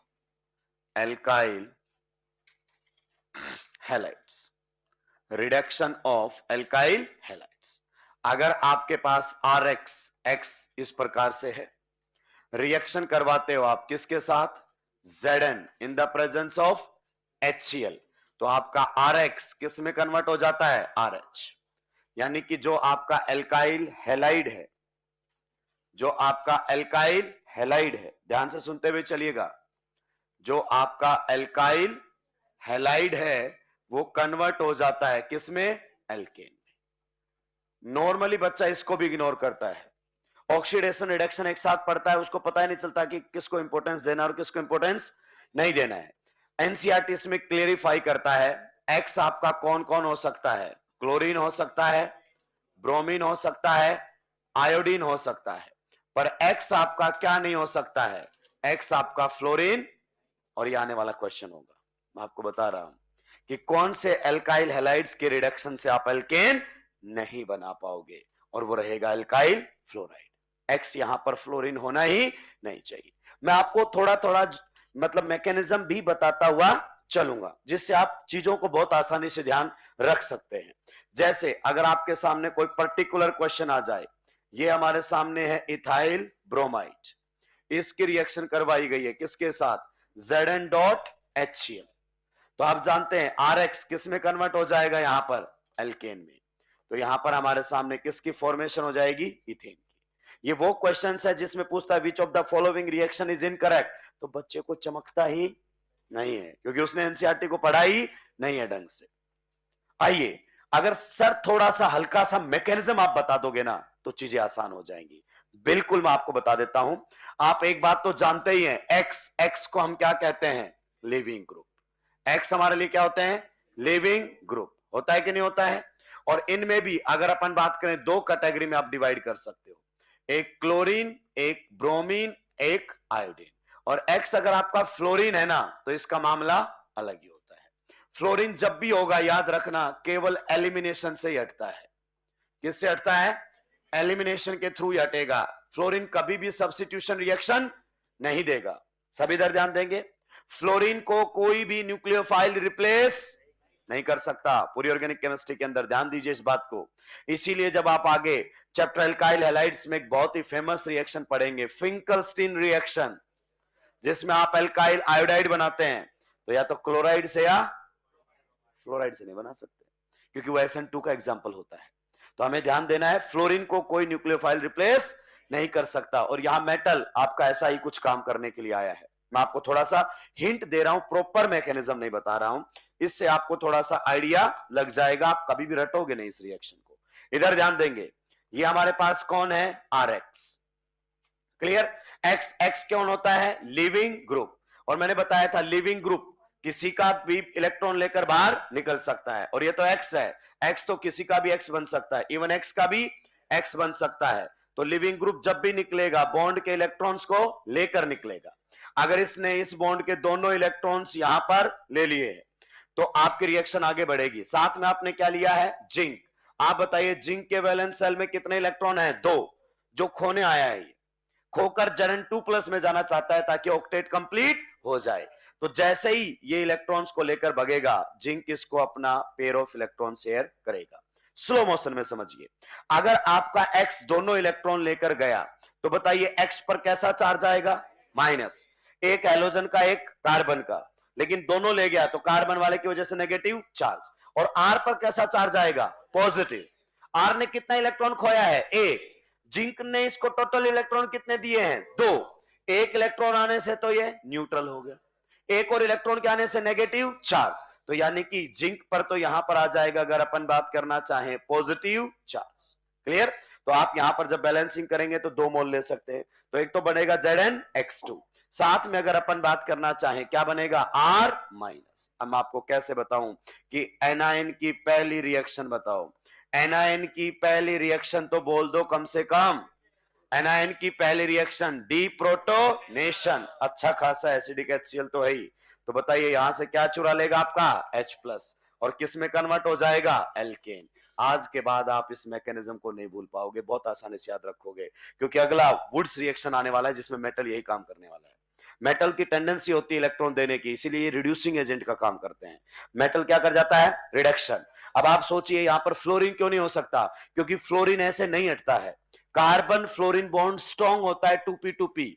alkyl halides, reduction of alkyl halides. अगर आपके पास RX X इस प्रकार से है, रिएक्शन करवाते हो आप किसके साथ? Zn in the presence of HCl, तो आपका RX किस में कन्वर्ट हो जाता है? RH। यानी कि जो आपका एल्काइल हैलाइड है, जो आपका एल्काइल हैलाइड है, ध्यान से सुनते हुए चलिएगा, जो आपका एल्काइल हैलाइड है वो कन्वर्ट हो जाता है किसमें? एल्केन में। नॉर्मली बच्चा इसको भी इग्नोर करता है, ऑक्सीडेशन रिडक्शन एक साथ पढ़ता है, उसको पता ही नहीं चलता कि किसको इंपॉर्टेंस देना और किसको इंपॉर्टेंस नहीं देना है। एनसीईआरटी इसमें क्लेरिफाई करता है, एक्स आपका कौन कौन हो सकता है? क्लोरीन हो सकता है, ब्रोमीन हो सकता है, आयोडीन हो सकता है, पर एक्स आपका क्या नहीं हो सकता है? एक्स आपका फ्लोरीन। और ये आने वाला क्वेश्चन होगा, मैं आपको बता रहा हूं कि कौन से एल्काइल हैलाइड्स के रिडक्शन से आप एल्केन नहीं बना पाओगे, और वो रहेगा एल्काइल फ्लोराइड। एक्स यहां पर फ्लोरीन होना ही नहीं चाहिए। मैं आपको थोड़ा थोड़ा मतलब मैकेनिज्म भी बताता हुआ चलूंगा, जिससे आप चीजों को बहुत आसानी से ध्यान रख सकते हैं। जैसे अगर आपके सामने कोई पर्टिकुलर क्वेश्चन आ जाए, ये हमारे सामने है इथाइल ब्रोमाइड, इसकी रिएक्शन करवाई गई है किसके साथ, Zn डॉट HCl। तो आप जानते हैं RX किस में कन्वर्ट हो जाएगा, यहां पर एल्केन में। तो यहां पर हमारे सामने किसकी फॉर्मेशन हो जाएगी, इथेन की। ये वो क्वेश्चन है जिसमें पूछता है which of the following reaction is incorrect, तो बच्चे को चमकता ही नहीं है, क्योंकि उसने एनसीईआरटी को पढ़ा ही नहीं है ढंग से। आइए, अगर सर थोड़ा सा हल्का सा मैकेनिज्म आप बता दोगे ना, तो चीजें आसान हो जाएंगी। बिल्कुल मैं आपको बता देता हूं। आप एक बात तो जानते ही हैं, एक्स एक्स को हम क्या कहते हैं, लिविंग ग्रुप। एक्स हमारे लिए क्या होते हैं, लिविंग ग्रुप। होता है कि नहीं होता है। और इनमें भी अगर अपन बात करें, दो कैटेगरी में आप डिवाइड कर सकते हो, एक क्लोरीन, एक ब्रोमीन, एक आयोडीन। और एक्स अगर आपका फ्लोरीन है ना, तो इसका मामला अलग ही होता है। फ्लोरीन जब भी होगा, याद रखना, केवल एलिमिनेशन से ही हटता है। किससे हटता है, एलिमिनेशन के थ्रू ही हटेगा। फ्लोरीन कभी भी सब्स्टिट्यूशन रिएक्शन नहीं देगा। सभी इधर ध्यान देंगे, फ्लोरीन को कोई भी न्यूक्लियोफाइल रिप्लेस नहीं कर सकता। पूरी ऑर्गेनिक केमिस्ट्री के अंदर ध्यान दीजिए इस बात को। इसीलिए जब आप आगे चैप्टर एल्काइल हैलाइड्स में एक बहुत ही फेमस रिएक्शन पढ़ेंगे, फिंकलस्टीन रिएक्शन, जिसमें आप एल्काइल आयोडाइड बनाते हैं, तो या तो क्लोराइड से या फ्लोराइड से नहीं बना सकते, क्योंकि वो SN2 का एग्जाम्पल होता है। तो हमें ध्यान देना है, फ्लोरीन को कोई न्यूक्लियोफाइल रिप्लेस नहीं कर सकता। और यहां मेटल आपका ऐसा ही कुछ काम करने के लिए आया है। मैं आपको थोड़ा सा हिंट दे रहा हूं, प्रॉपर मैकेनिज्म नहीं बता रहा हूं, इससे आपको थोड़ा सा आइडिया लग जाएगा। आप कभी भी रटोगे नहीं इस रिएक्शन को। इधर ध्यान देंगे, ये हमारे पास कौन है, RX। क्लियर। एक्स एक्स कौन होता है, लिविंग ग्रुप। और मैंने बताया था लिविंग ग्रुप किसी का भी इलेक्ट्रॉन लेकर बाहर निकल सकता है, और ये तो एक्स है। एक्स तो किसी का भी एक्स बन सकता है, इवन एक्स का भी एक्स बन सकता है। तो लिविंग ग्रुप जब भी निकलेगा, बॉन्ड के इलेक्ट्रॉन्स को लेकर निकलेगा। अगर इसने इस बॉन्ड के दोनों इलेक्ट्रॉन्स यहां पर ले लिए हैं, तो आपकी रिएक्शन आगे बढ़ेगी। साथ में आपने क्या लिया है, जिंक। आप बताइए, जिंक के वैलेंस सेल में कितने इलेक्ट्रॉन है, 2, जो खोने आया है। खोकर Zn2+ में जाना चाहता है ताकि ऑक्टेट कंप्लीट हो जाए। तो जैसे ही ये इलेक्ट्रॉन्स को लेकर भगेगा, जिंक इसको अपना पेयर ऑफ इलेक्ट्रॉन शेयर करेगा। स्लो मोशन में समझिए, अगर आपका एक्स दोनों इलेक्ट्रॉन लेकर गया, तो बताइए एक्स पर कैसा चार्ज आएगा, माइनस। एक हैलोजन का, एक कार्बन का, लेकिन दोनों ले गया तो कार्बन वाले की वजह से नेगेटिव चार्ज। और आर पर कैसा चार्ज आएगा, पॉजिटिव। आर ने कितना इलेक्ट्रॉन खोया है, एक। जिंक ने इसको टोटल इलेक्ट्रॉन कितने दिए हैं, 2। एक इलेक्ट्रॉन आने से तो ये न्यूट्रल हो गया, एक और इलेक्ट्रॉन के आने से नेगेटिव चार्ज। तो यानी कि जिंक पर तो यहां पर आ जाएगा, अगर अपन बात करना चाहें, पॉजिटिव चार्ज। क्लियर। तो आप यहां पर जब बैलेंसिंग करेंगे तो 2 मोल ले सकते हैं। तो एक तो बनेगा ZnX2, साथ में अगर अपन बात करना चाहें क्या बनेगा, R-। अब मैं आपको कैसे बताऊं कि एनायन की पहली रिएक्शन बताओ। एनायन की पहली रिएक्शन तो बोल दो कम से कम, एनायन की पहली रिएक्शन डीप्रोटोनेशन। अच्छा खासा एसिडिक HCl तो है ही। तो बताइए यहां से क्या चुरा लेगा आपका, H+, और किस में कन्वर्ट हो जाएगा, एल्केन। आज के बाद आप इस मैकेनिज्म को नहीं भूल पाओगे, बहुत आसानी से याद रखोगे, क्योंकि अगला वुड्स रिएक्शन आने वाला है जिसमें मेटल यही काम करने वाला है। मेटल की टेंडेंसी होती है इलेक्ट्रॉन देने की, इसीलिए रिड्यूसिंग एजेंट का काम करते हैं। मेटल क्या कर जाता है, रिडक्शन। अब आप सोचिए यहां पर फ्लोरीन क्यों नहीं हो सकता, क्योंकि फ्लोरीन ऐसे नहीं हटता है। कार्बन फ्लोरीन बॉन्ड स्ट्रॉन्ग होता है 2p2p,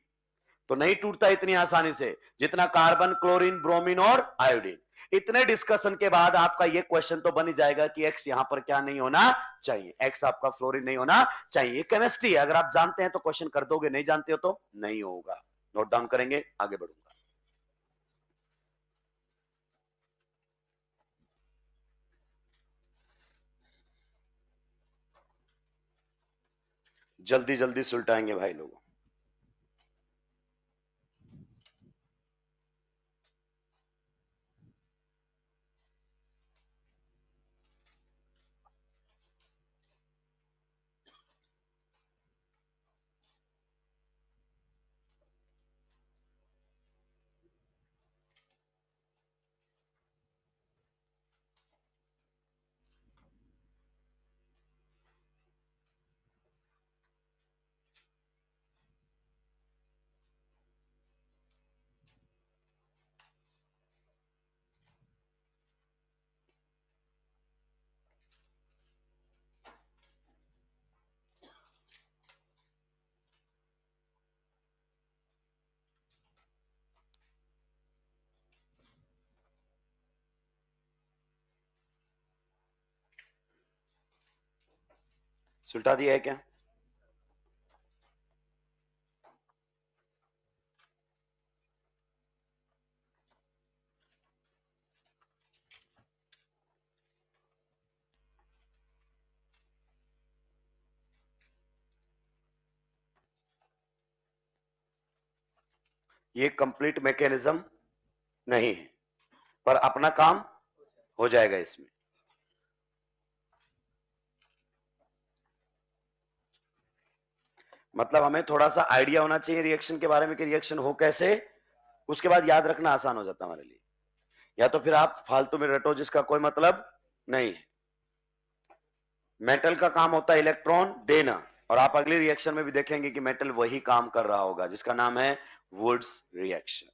तो नहीं टूटता इतनी आसानी से जितना कार्बन, क्लोरीन, ब्रोमीन और आयोडीन। इतने डिस्कशन के बाद आपका ये क्वेश्चन तो बन ही जाएगा कि एक्स यहां पर क्या नहीं होना चाहिए, एक्स आपका फ्लोरीन नहीं होना चाहिए। केमिस्ट्री है, अगर आप जानते हैं तो क्वेश्चन कर दोगे, नहीं जानते हो तो नहीं होगा। नोट डाउन करेंगे, आगे बढ़ूंगा। जल्दी जल्दी सुलटाएंगे भाई लोग। सुलटा दिया है क्या? ये कंप्लीट मैकेनिज्म नहीं है, पर अपना काम हो जाएगा इसमें। मतलब हमें थोड़ा सा आइडिया होना चाहिए रिएक्शन के बारे में कि रिएक्शन हो कैसे, उसके बाद याद रखना आसान हो जाता है हमारे लिए। या तो फिर आप फालतू में रटो जिसका कोई मतलब नहीं है। मेटल का काम होता है इलेक्ट्रॉन देना, और आप अगली रिएक्शन में भी देखेंगे कि मेटल वही काम कर रहा होगा जिसका नाम है वुड्स रिएक्शन।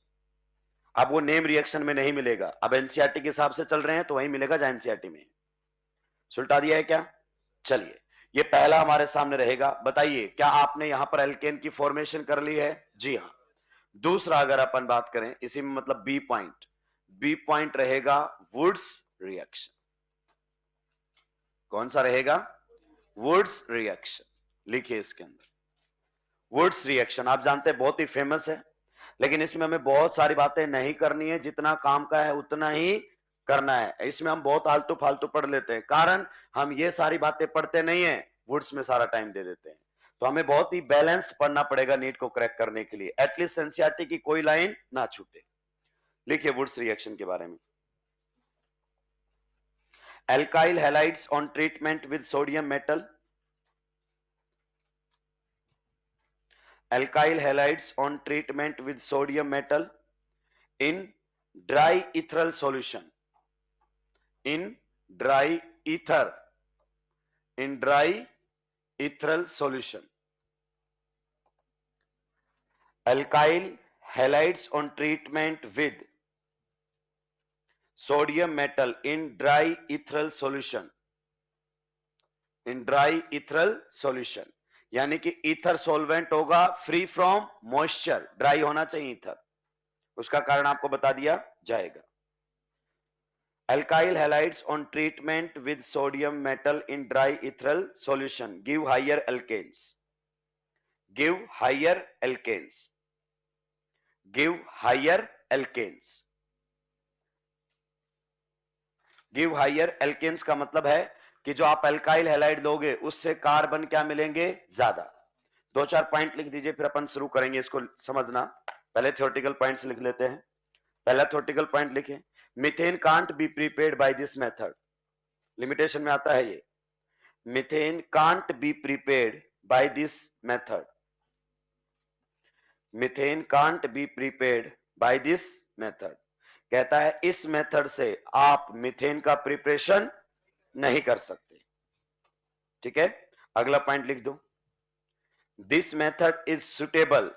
अब वो नेम रिएक्शन में नहीं मिलेगा, अब एनसीईआरटी के हिसाब से चल रहे हैं तो वही मिलेगा जहां एनसीईआरटी में। सुलटा दिया है क्या? चलिए, ये पहला हमारे सामने रहेगा। बताइए क्या आपने यहां पर एल्केन की फॉर्मेशन कर ली है? जी हां। दूसरा अगर अपन बात करें इसी में, मतलब बी पॉइंट रहेगा वुड्स रिएक्शन। कौन सा रहेगा? Wurtz reaction. लिखिए इसके अंदर वुड्स रिएक्शन। आप जानते हैं बहुत ही फेमस है, लेकिन इसमें हमें बहुत सारी बातें नहीं करनी है, जितना काम का है उतना ही करना है। इसमें हम बहुत आलतू फालतू पढ़ लेते हैं, कारण हम ये सारी बातें पढ़ते नहीं है, वुड्स में सारा टाइम दे देते हैं। तो हमें बहुत ही बैलेंस्ड पढ़ना पड़ेगा नीट को क्रैक करने के लिए, एटलीस्ट एनसीईआरटी की कोई लाइन ना छूटे। लिखिए वुड्स रिएक्शन के बारे में। Alkyl halides on treatment with sodium metal. Alkyl halides on treatment with sodium metal in dry ethereal solution. In dry ether. In dry ethereal solution. Alkyl halides on treatment with sodium metal in dry ethereal solution. In dry ethereal solution. यानी कि ether solvent होगा free from moisture, dry होना चाहिए ether, उसका कारण आपको बता दिया जाएगा। Alkyl halides on treatment with sodium metal in dry ethereal solution give higher alkanes. Give higher alkanes. Give higher alkanes. Give higher alkanes का मतलब है कि जो आप अल्काइल हैलाइड लोगे उससे कार्बन क्या मिलेंगे? ज्यादा। दो चार पॉइंट लिख दीजिए, फिर अपन शुरू करेंगे इसको समझना। पहले थ्योरेटिकल पॉइंट्स लिख लेते हैं। पहला थ्योरेटिकल पॉइंट लिखें, methane can't be prepared by this method. Limitation में आता है ये, methane can't be prepared by this method. Methane can't be prepared by this method. कहता है इस मेथड से आप मीथेन का प्रिपरेशन नहीं कर सकते। ठीक है, अगला पॉइंट लिख दो, this method is suitable.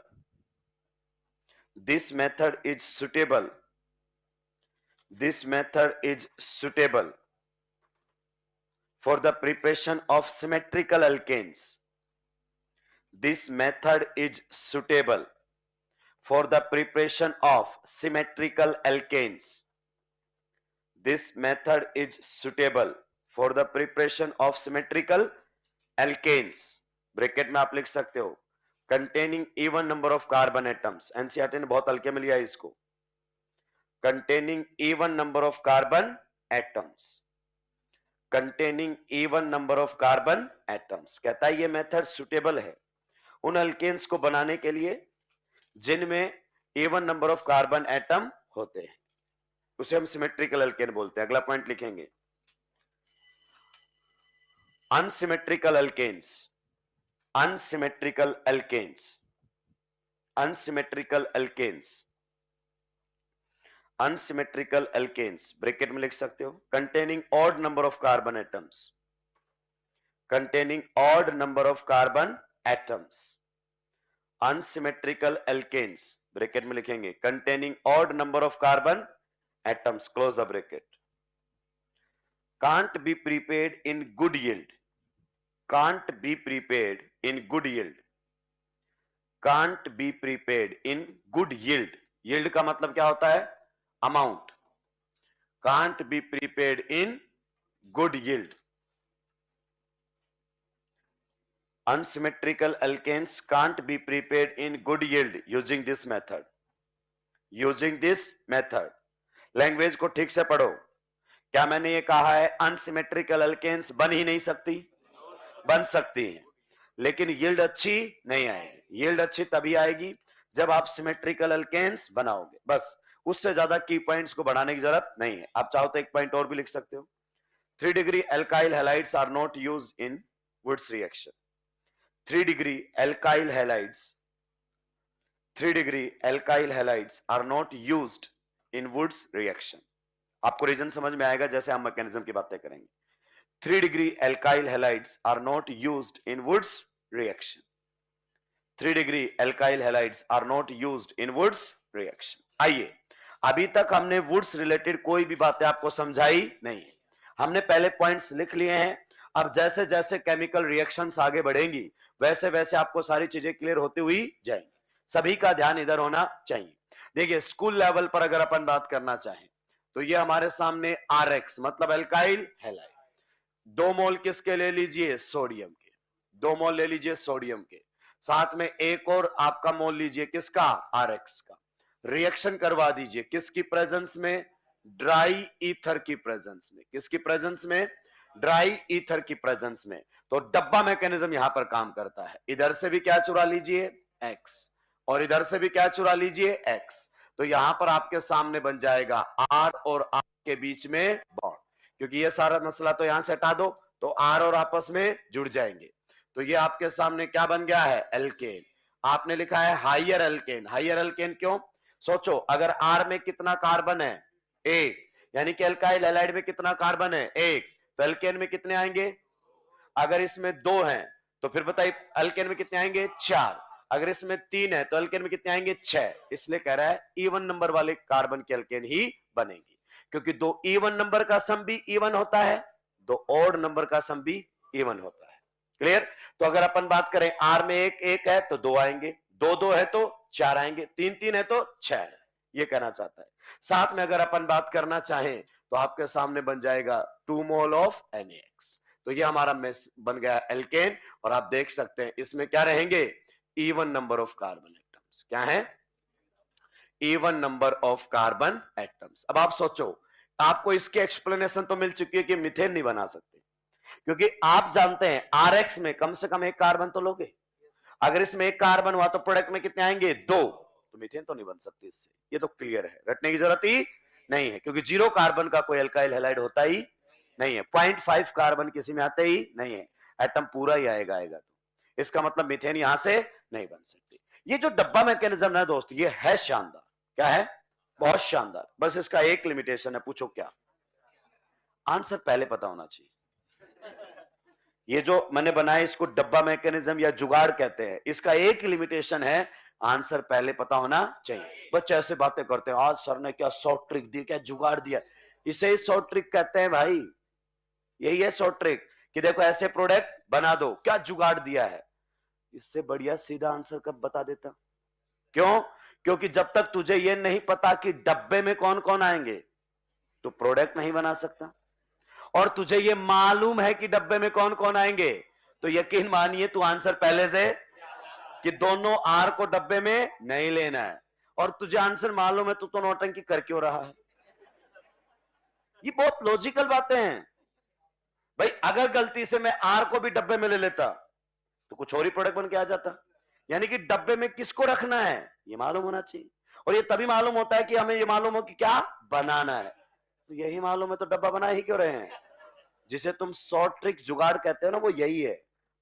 This method is suitable. This method is suitable for the preparation of symmetrical alkanes. This method is suitable for the preparation of symmetrical alkanes. This method is suitable for the preparation of symmetrical alkanes. ब्रैकेट में आप लिख सकते हो containing even number of carbon atoms. NCERT ने बहुत हल्के में लिया इसको, containing even number of carbon atoms. Containing even number of carbon atoms. कहता है ये मेथड सुटेबल है उन अल्केन्स को बनाने के लिए जिनमें even number of carbon atom होते हैं, उसे हम सिमेट्रिकल अल्केन बोलते हैं। अगला पॉइंट लिखेंगे, unsymmetrical alkanes. Unsymmetrical alkanes. Unsymmetrical alkanes. Unsymmetrical alkanes bracket में लिख सकते हो, containing odd number of carbon atoms. containing odd number of carbon atoms. Unsymmetrical alkanes ब्रैकेट में लिखेंगे containing odd number of carbon atoms, close the bracket. Can't be prepared in good yield. Can't be prepared in good yield. Can't be prepared in good yield. Yield का मतलब क्या होता है? Amount. Can't be prepared in good yield. Unsymmetrical alkanes can't be prepared in good yield using this method. Using this method. Language को ठीक से पढ़ो. क्या मैंने ये कहा है अनसिमेट्रिकल अल्केन्स बन ही नहीं सकती? बन सकती हैं, लेकिन यील्ड अच्छी नहीं आएगी. यील्ड अच्छी तभी आएगी जब आप सिमेट्रिकल अल्केन्स बनाओगे. बस उससे ज्यादा की पॉइंट्स को बढ़ाने की जरूरत नहीं है. आप चाहो तो एक पॉइंट और भी लिख सकते हो. 3 degree alkyl halides are not used in Woods reaction. 3 degree alkyl halides 3 degree alkyl halides are not used in Woods reaction. आपको रीजन समझ में आएगा जैसे हम मैकेनिज्म की बातें करेंगे. 3 degree alkyl halides are not used in Woods reaction. 3 degree alkyl halides are not used in Woods reaction. आइए, अभी तक हमने वुड्स रिलेटेड कोई भी बातें आपको समझाई नहीं है. हमने पहले पॉइंट्स लिख लिए हैं. अब जैसे जैसे केमिकल रिएक्शंस आगे बढ़ेंगी वैसे वैसे आपको सारी चीजें क्लियर होती हुई जाएंगी. सभी का ध्यान इधर होना चाहिए. देखिए, स्कूल लेवल पर अगर अपन बात करना चाहें तो ये हमारे सामने RX मतलब एल्काइल हैलाइड. 2 मोल किसके ले लीजिए? सोडियम के. 2 मोल ले लीजिए सोडियम के. साथ में एक और आपका मोल लीजिए किसका? RX का. रिएक्शन करवा दीजिए किसकी प्रेजेंस में? ड्राई ईथर की प्रेजेंस में. किसकी प्रेजेंस में? ड्राई ईथर की प्रेजेंस में. तो डब्बा मैकेनिज्म यहां पर काम करता है. इधर से भी क्या चुरा लीजिए? X. और इधर से भी क्या चुरा लीजिए? X. तो यहां पर आपके सामने बन जाएगा R और R के बीच में बॉन्ड. क्योंकि ये सारा मसला तो यहां से हटा दो तो R और आपस में जुड़ जाएंगे. तो ये आपके सामने क्या बन गया है? एल्केन. आपने लिखा है हाइयर एल्केन. हाइयर एल्केन क्यों? सोचो, अगर R में कितना कार्बन है? 1. यानी कि एल्काइल हैलाइड में कितना कार्बन है? 1. तो एल्केन में कितने आएंगे? अगर इसमें 2 हैं तो फिर बताइए एल्केन में कितने आएंगे? 4. अगर इसमें 3 है तो एल्केन में कितने आएंगे? 6. इसलिए कह रहा है इवन नंबर वाले कार्बन के एल्केन ही बनेंगे. क्योंकि 2 इवन नंबर का सम भी इवन होता है, 2 ऑड नंबर का सम भी इवन होता है. क्लियर? तो अगर अपन बात करें R में 1 1 है तो 2 आएंगे, 2 2 है तो 4 आएंगे, 3 3 है तो 6 है. ये कहना चाहता है. साथ में अगर अपन बात करना चाहें तो आपके सामने बन जाएगा 2 मोल ऑफ NaX. तो ये हमारा बन गया एल्केन. और आप देख सकते हैं इसमें क्या रहेंगे? Even number of carbon atoms. क्या है? Even number of carbon atoms. अब आप सोचो, आपको इसकी एक्सप्लेनेशन तो मिल चुकी है कि मीथेन नहीं बना सकते, क्योंकि आप जानते हैं RX में कम से कम 1 कार्बन तो लोगे. अगर इसमें 1 कार्बन हुआ तो प्रोडक्ट में कितने आएंगे? 2. तो मीथेन तो नहीं बन सकती इससे. ये तो क्लियर है, रटने की जरूरत ही नहीं है, क्योंकि 0 कार्बन का कोई एल्काइल हैलाइड होता ही नहीं है. 0.5 कार्बन किसी में आते ही नहीं है. एटम पूरा ही आएगा. तो इसका मतलब मीथेन यहां से नहीं बन सकती. ये जो डब्बा मैकेनिज्म है दोस्त, ये है शानदार. क्या है? बहुत शानदार. बस इसका एक लिमिटेशन है. पूछो क्या? आंसर पहले पता होना चाहिए. ये जो मैंने बनाया इसको डब्बा मैकेनिज्म या जुगाड़ कहते हैं. इसका एक ही लिमिटेशन है, आंसर पहले पता होना चाहिए. बच्चे ऐसे बातें करते हैं, आज सर ने क्या शॉर्ट ट्रिक दी, क्या जुगाड़ दिया. इसे ही शॉर्ट ट्रिक कहते हैं भाई. यही है शॉर्ट ट्रिक कि देखो ऐसे प्रोडक्ट बना दो. क्या जुगाड़ दिया है? इससे बढ़िया सीधा आंसर कब बता देता. क्यों? क्योंकि जब तक तुझे ये नहीं पता कि डब्बे में कौन कौन आएंगे तो प्रोडक्ट नहीं बना सकता. और तुझे ये मालूम है कि डब्बे में कौन कौन आएंगे तो यकीन मानिए तू आंसर पहले से कि दोनों R को डब्बे में नहीं लेना है. और तुझे आंसर मालूम है, तू तो नौटंकी कर क्यों रहा है. ये बहुत लॉजिकल बातें हैं भाई. अगर गलती से मैं R को भी डब्बे में ले लेता तो कुछ और ही प्रोडक्ट बन के आ जाता. यानी कि डब्बे में किसको रखना है ये मालूम होना चाहिए. और ये तभी मालूम होता है कि हमें ये मालूम हो कि क्या बनाना है. तो यही मालूम है तो डब्बा बना ही क्यों रहे हैं. जिसे तुम शॉर्ट ट्रिक जुगाड़ कहते हो ना, वो यही है.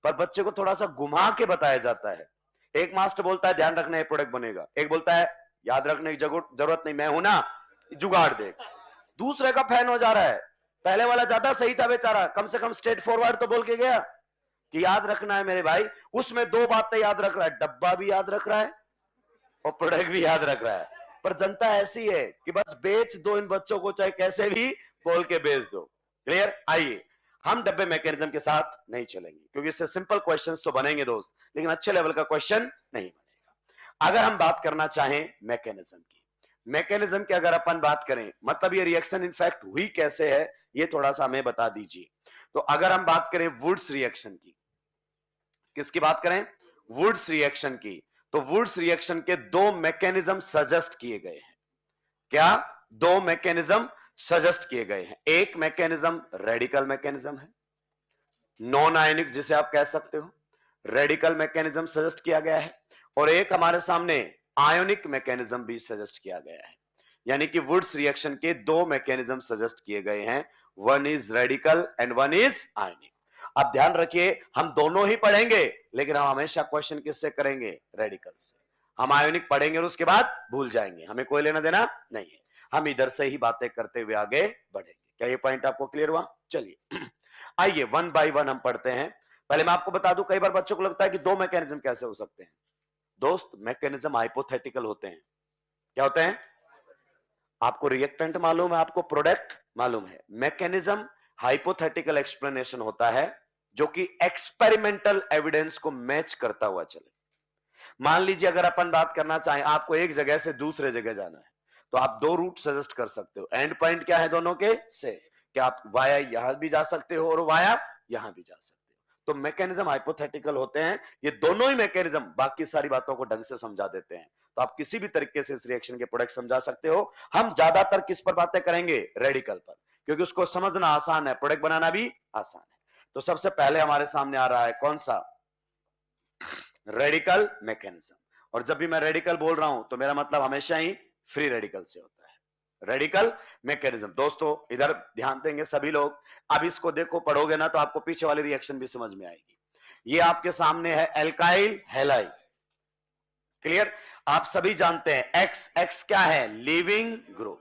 पर बच्चे को थोड़ा सा घुमा के बताया जाता है. एक मास्टर बोलता है ध्यान रखना है प्रोडक्ट बनेगा, एक बोलता है याद रखने की जरूरत नहीं, मैं हूं ना, जुगाड़ दे. दूसरे का फैन हो जा रहा है. पहले वाला ज्यादा सही था बेचारा, कम से कम स्ट्रेट फॉरवर्ड तो बोल के गया कि याद रखना है मेरे भाई. उसमें 2 बातें याद रख रहा है, डब्बा भी याद रख रहा है और प्रोडक्ट भी याद रख रहा है. पर जनता ऐसी है कि बस बेच दो इन बच्चों को, चाहे कैसे भी बोल के बेच दो. क्लियर? आइए, हम डब्बे मैकेनिज्म के साथ नहीं चलेंगे क्योंकि इससे सिंपल क्वेश्चंस तो बनेंगे दोस्त, लेकिन अच्छे लेवल का क्वेश्चन नहीं बनेगा. अगर हम बात करना चाहें मैकेनिज्म की, मैकेनिज्म की अगर अपन बात करें, मतलब ये रिएक्शन इनफैक्ट हुई कैसे है ये थोड़ा सा हमें बता दीजिए. तो अगर हम बात करें वुड्स रिएक्शन की, किसकी बात करें? वुड्स रिएक्शन की। तो वुड्स रिएक्शन के दो मैकेनिज्म सजेस्ट किए गए हैं। क्या? दो मैकेनिज्म सजेस्ट किए गए हैं। एक मैकेनिज्म रेडिकल मैकेनिज्म है, नॉन आयनिक जिसे आप कह सकते हो, रेडिकल मैकेनिज्म सजेस्ट किया गया है, और एक हमारे सामने आयोनिक मैकेनिज्म भी सजेस्ट किया गया है। यानी कि वुड्स रिएक्शन के दो मैकेनिज्म सजेस्ट किए गए हैं, one is radical and one is आयनिक। अब ध्यान रखिए, हम दोनों ही पढ़ेंगे, लेकिन हम हमेशा क्वेश्चन किससे करेंगे? रेडिकल से। हम आयोनिक पढ़ेंगे और उसके बाद भूल जाएंगे, हमें कोई लेना देना नहीं है, हम इधर से ही बातें करते हुए आगे बढ़ेंगे। क्या ये पॉइंट आपको क्लियर हुआ? चलिए आइए वन बाय वन हम पढ़ते हैं। पहले मैं आपको बता दूं, कई बार बच्चों को लगता है कि दो मैकेनिज्म कैसे हो सकते हैं। दोस्त, मैकेनिज्म हाइपोथेटिकल होते हैं। क्या होते हैं? आपको रिएक्टेंट मालूम है, आपको प्रोडक्ट मालूम है। मैकेनिज्म हाइपोथेटिकल एक्सप्लेनेशन होता है जो कि एक्सपेरिमेंटल एविडेंस को मैच करता हुआ चले। मान लीजिए अगर अपन बात करना चाहें, आपको एक जगह से दूसरे जगह जाना है, तो आप दो रूट सजेस्ट कर सकते हो। एंड पॉइंट क्या है दोनों के? से कि आप वाया यहां भी जा सकते हो और वाया यहां भी जा सकते हो। तो मैकेनिज्म हाइपोथेटिकल होते हैं। ये दोनों ही मैकेनिज्म बाकी सारी बातों को ढंग से समझा देते हैं। तो आप किसी भी तरीके से इस रिएक्शन के प्रोडक्ट समझा सकते हो। हम ज्यादातर किस पर बातें करेंगे? रेडिकल पर, क्योंकि उसको समझना आसान है, प्रोडक्ट बनाना भी आसान है। तो सबसे पहले हमारे सामने आ रहा है कौन सा? Radical mechanism. और जब भी मैं रेडिकल बोल रहा हूं तो मेरा मतलब हमेशा ही फ्री रेडिकल से होता है। Radical mechanism. दोस्तों इधर ध्यान देंगे सभी लोग। अब इसको देखो, पढ़ोगे ना तो आपको पीछे वाली रिएक्शन भी समझ में आएगी। ये आपके सामने है एल्काइल हैलाइड। क्लियर? आप सभी जानते हैं एक्स, एक्स क्या है? Leaving group.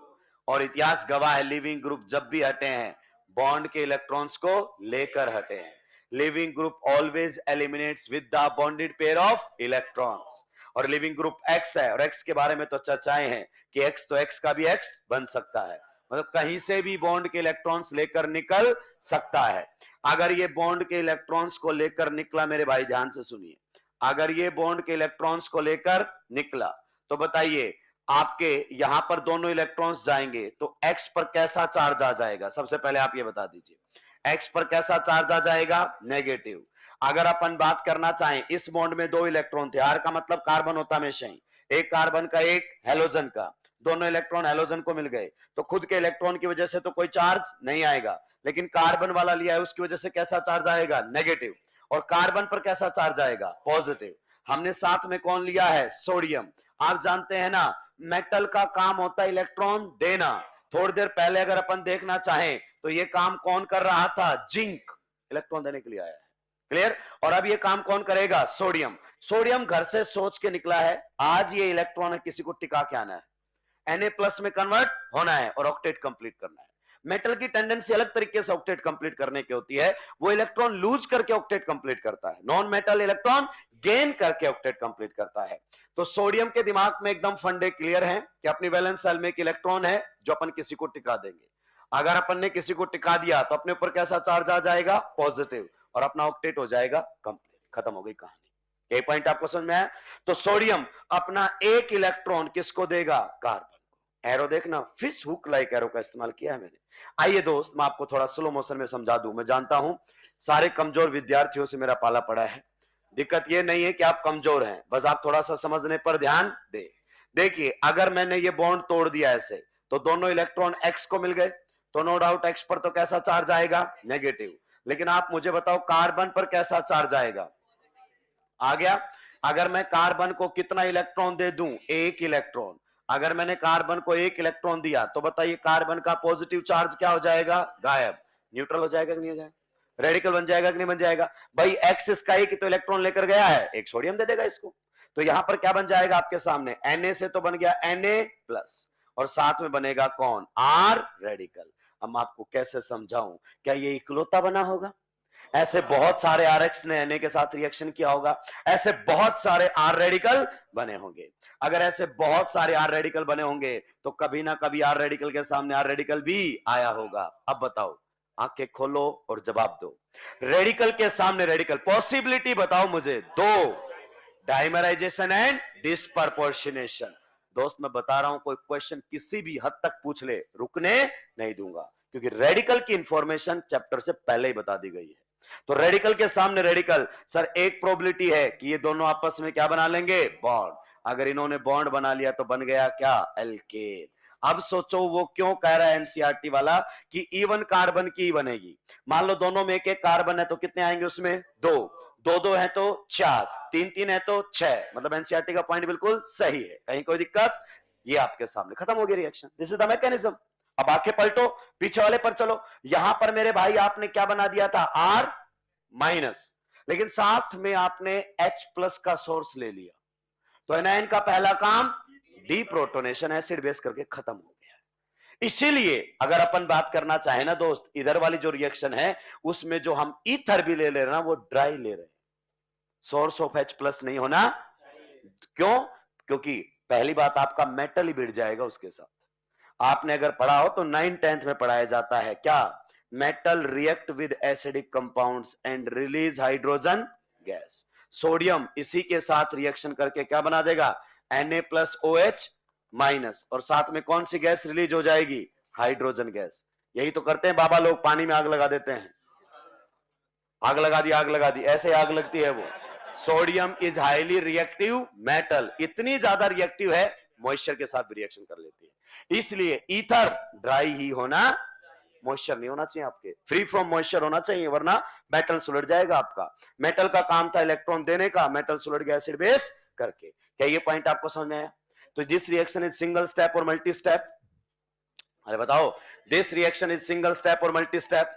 और इतिहास गवाह है, लिविंग ग्रुप जब भी हटे हैं बॉन्ड के इलेक्ट्रॉन्स को लेकर हटे हैं। Leaving group always eliminates with the bonded pair of electrons. और लिविंग ग्रुप एक्स है, और एक्स के बारे में तो चर्चाएं हैं कि एक्स तो एक्स का भी एक्स बन सकता है, मतलब कहीं से भी बॉन्ड के इलेक्ट्रॉन्स लेकर निकल सकता है। अगर ये बॉन्ड के इलेक्ट्रॉन्स को लेकर निकला, मेरे भाई ध्यान से सुनिए, अगर ये बॉन्ड के इलेक्ट्रॉन्स को लेकर निकला तो बताइए आपके यहां पर दोनों इलेक्ट्रॉन्स जाएंगे तो एक्स पर कैसा चार्ज आ जाएगा? सबसे पहले आप ये बता दीजिए, एक्स पर कैसा चार्ज आ जाएगा? नेगेटिव। अगर अपन बात करना चाहें, इस बॉन्ड में दो इलेक्ट्रॉन थे, आर का मतलब कार्बन होता हमेशा ही, एक कार्बन का एक हेलोजन का, दोनों इलेक्ट्रॉन हेलोजन को मिल गए तो खुद के इलेक्ट्रॉन की वजह से तो कोई चार्ज नहीं आएगा, लेकिन कार्बन वाला लिया है उसकी वजह से कैसा चार्ज आएगा? नेगेटिव। और कार्बन पर कैसा चार्ज आएगा? पॉजिटिव। हमने साथ में कौन लिया है? सोडियम। आप जानते हैं ना, मेटल का काम होता है इलेक्ट्रॉन देना। थोड़ी देर पहले अगर अपन देखना चाहें तो ये काम कौन कर रहा था? जिंक इलेक्ट्रॉन देने के लिए आया है। क्लियर? और अब ये काम कौन करेगा? सोडियम। सोडियम घर से सोच के निकला है, आज ये इलेक्ट्रॉन है किसी को टिका के आना है, Na+ में कन्वर्ट होना है और ऑक्टेट कंप्लीट करना है। मेटल की टेंडेंसी अलग तरीके से ऑक्टेट कंप्लीट करने की होती है, वो इलेक्ट्रॉन लूज करके ऑक्टेट कंप्लीट करता है, नॉन मेटल इलेक्ट्रॉन गेन करके ऑक्टेट कंप्लीट करता है। तो सोडियम के दिमाग में एकदम फंडे क्लियर है कि अपनी वैलेंस शेल में एक इलेक्ट्रॉन है जो अपन किसी को टिका देंगे। अगर अपन ने किसी को टिका दिया तो अपने ऊपर कैसा चार्ज आ जाएगा? पॉजिटिव, और अपना ऑक्टेट हो जाएगा कंप्लीट। खत्म हो गई कहानी। ये पॉइंट आपको समझ में आया? तो सोडियम अपना एक इलेक्ट्रॉन किसको देगा? कार्बन को। एरो देखना, फिश हुक लाइक एरो का इस्तेमाल किया है मैंने। आइए दोस्त, मैं आपको थोड़ा स्लो मोशन में समझा दूं। मैं जानता हूं सारे कमजोर विद्यार्थियों से मेरा पाला पड़ा है। दिक्कत यह नहीं है कि आप कमजोर हैं, बस आप थोड़ा सा समझने पर ध्यान दे। देखिए, अगर मैंने ये बॉन्ड तोड़ दिया ऐसे तो दोनों इलेक्ट्रॉन एक्स को मिल गए, तो नो डाउट एक्स पर तो कैसा चार्ज आएगा? नेगेटिव। लेकिन आप मुझे बताओ कार्बन पर कैसा चार्ज आएगा? आ गया। अगर मैं कार्बन को कितना इलेक्ट्रॉन दे दूं? एक इलेक्ट्रॉन। अगर मैंने कार्बन को एक इलेक्ट्रॉन दिया तो बताइए कार्बन का पॉजिटिव चार्ज क्या हो जाएगा? गायब। न्यूट्रल हो जाएगा कि नहीं हो जाएगा? रेडिकल बन जाएगा कि नहीं बन जाएगा? भाई एक्स इसका ही तो इलेक्ट्रॉन लेकर गया है, एक सोडियम दे देगा इसको। तो यहां पर क्या बन जाएगा आपके सामने? Na से तो बन गया Na+, और साथ में बनेगा कौन? R radical. अब आपको कैसे समझाऊं, क्या ये इकलौता बना होगा? ऐसे बहुत सारे आरएक्स ने Na के साथ रिएक्शन किया होगा, ऐसे बहुत सारे आर रेडिकल बने होंगे। अगर ऐसे बहुत सारे आर रेडिकल बने होंगे तो कभी ना कभी आर रेडिकल के सामने आर रेडिकल भी आया होगा। अब बताओ, आंखें खोलो और जवाब दो। रेडिकल के सामने रेडिकल, पॉसिबिलिटी बताओ मुझे दो। Dimerisation and disproportionation. दोस्त मैं बता रहा हूं, कोई क्वेश्चन किसी भी हद तक पूछ ले, रुकने नहीं दूंगा, क्योंकि रेडिकल की इंफॉर्मेशन चैप्टर से पहले ही बता दी गई है। तो रेडिकल के सामने रेडिकल, सर एक प्रोबेबिलिटी है कि ये दोनों आपस में क्या बना लेंगे, बॉन्ड। अगर इन्होंने बॉन्ड बना लिया तो बन गया क्या, एल्केन। अब सोचो वो क्यों कह रहा है एनसीईआरटी वाला कि इवन कार्बन की बनेगी। मान लो दोनों में एक एक कार्बन है तो कितने आएंगे उसमें, दो, दो दो है तो चार, तीन तीन है तो छह। मतलब एनसीईआरटी का पॉइंट बिल्कुल सही है, कहीं कोई दिक्कत। ये आपके सामने खत्म हो गया reaction, this is the mechanism. अब आंखें पलटो, पीछे वाले पर चलो। यहां पर मेरे भाई आपने क्या बना दिया था, आर माइनस, लेकिन साथ में आपने H प्लस का सोर्स ले लिया, तो एनायन का पहला काम डीप्रोटोनेशन, एसिड बेस करके खत्म हो गया। इसीलिए अगर अपन बात करना चाहे ना दोस्त, इधर वाली जो रिएक्शन है उसमें जो हम ईथर भी ले रहे हैं ना वो ड्राई ले रहे हैं, सोर्स ऑफ H प्लस नहीं होना। क्यों, क्योंकि पहली बात आपका मेटल ही भिड़ जाएगा उसके साथ। आपने अगर पढ़ा हो तो 9th-10th में पढ़ाया जाता है क्या, metal react with acidic compounds and release hydrogen gas. Sodium इसी के साथ रिएक्शन करके क्या बना देगा, Na+OH माइनस, और साथ में कौन सी गैस रिलीज हो जाएगी, हाइड्रोजन गैस। यही तो करते हैं बाबा लोग, पानी में आग लगा देते हैं, आग लगा दी आग लगा दी, ऐसे आग लगती है वो। Sodium is highly reactive metal, इतनी ज्यादा रिएक्टिव है मॉइस्चर के साथ भी रिएक्शन कर लेती है। इसलिए ईथर ड्राई ही होना, मॉइस्चर नहीं होना चाहिए आपके, फ्री फ्रॉम मॉइस्चर होना चाहिए, वरना मेटल सुलट जाएगा आपका। मेटल का काम था इलेक्ट्रॉन देने का, मेटल सुलट गया एसिड बेस करके। क्या ये पॉइंट आपको समझ में आया। तो this reaction is single step और मल्टी स्टेप, अरे बताओ, this reaction is single step और मल्टी स्टेप,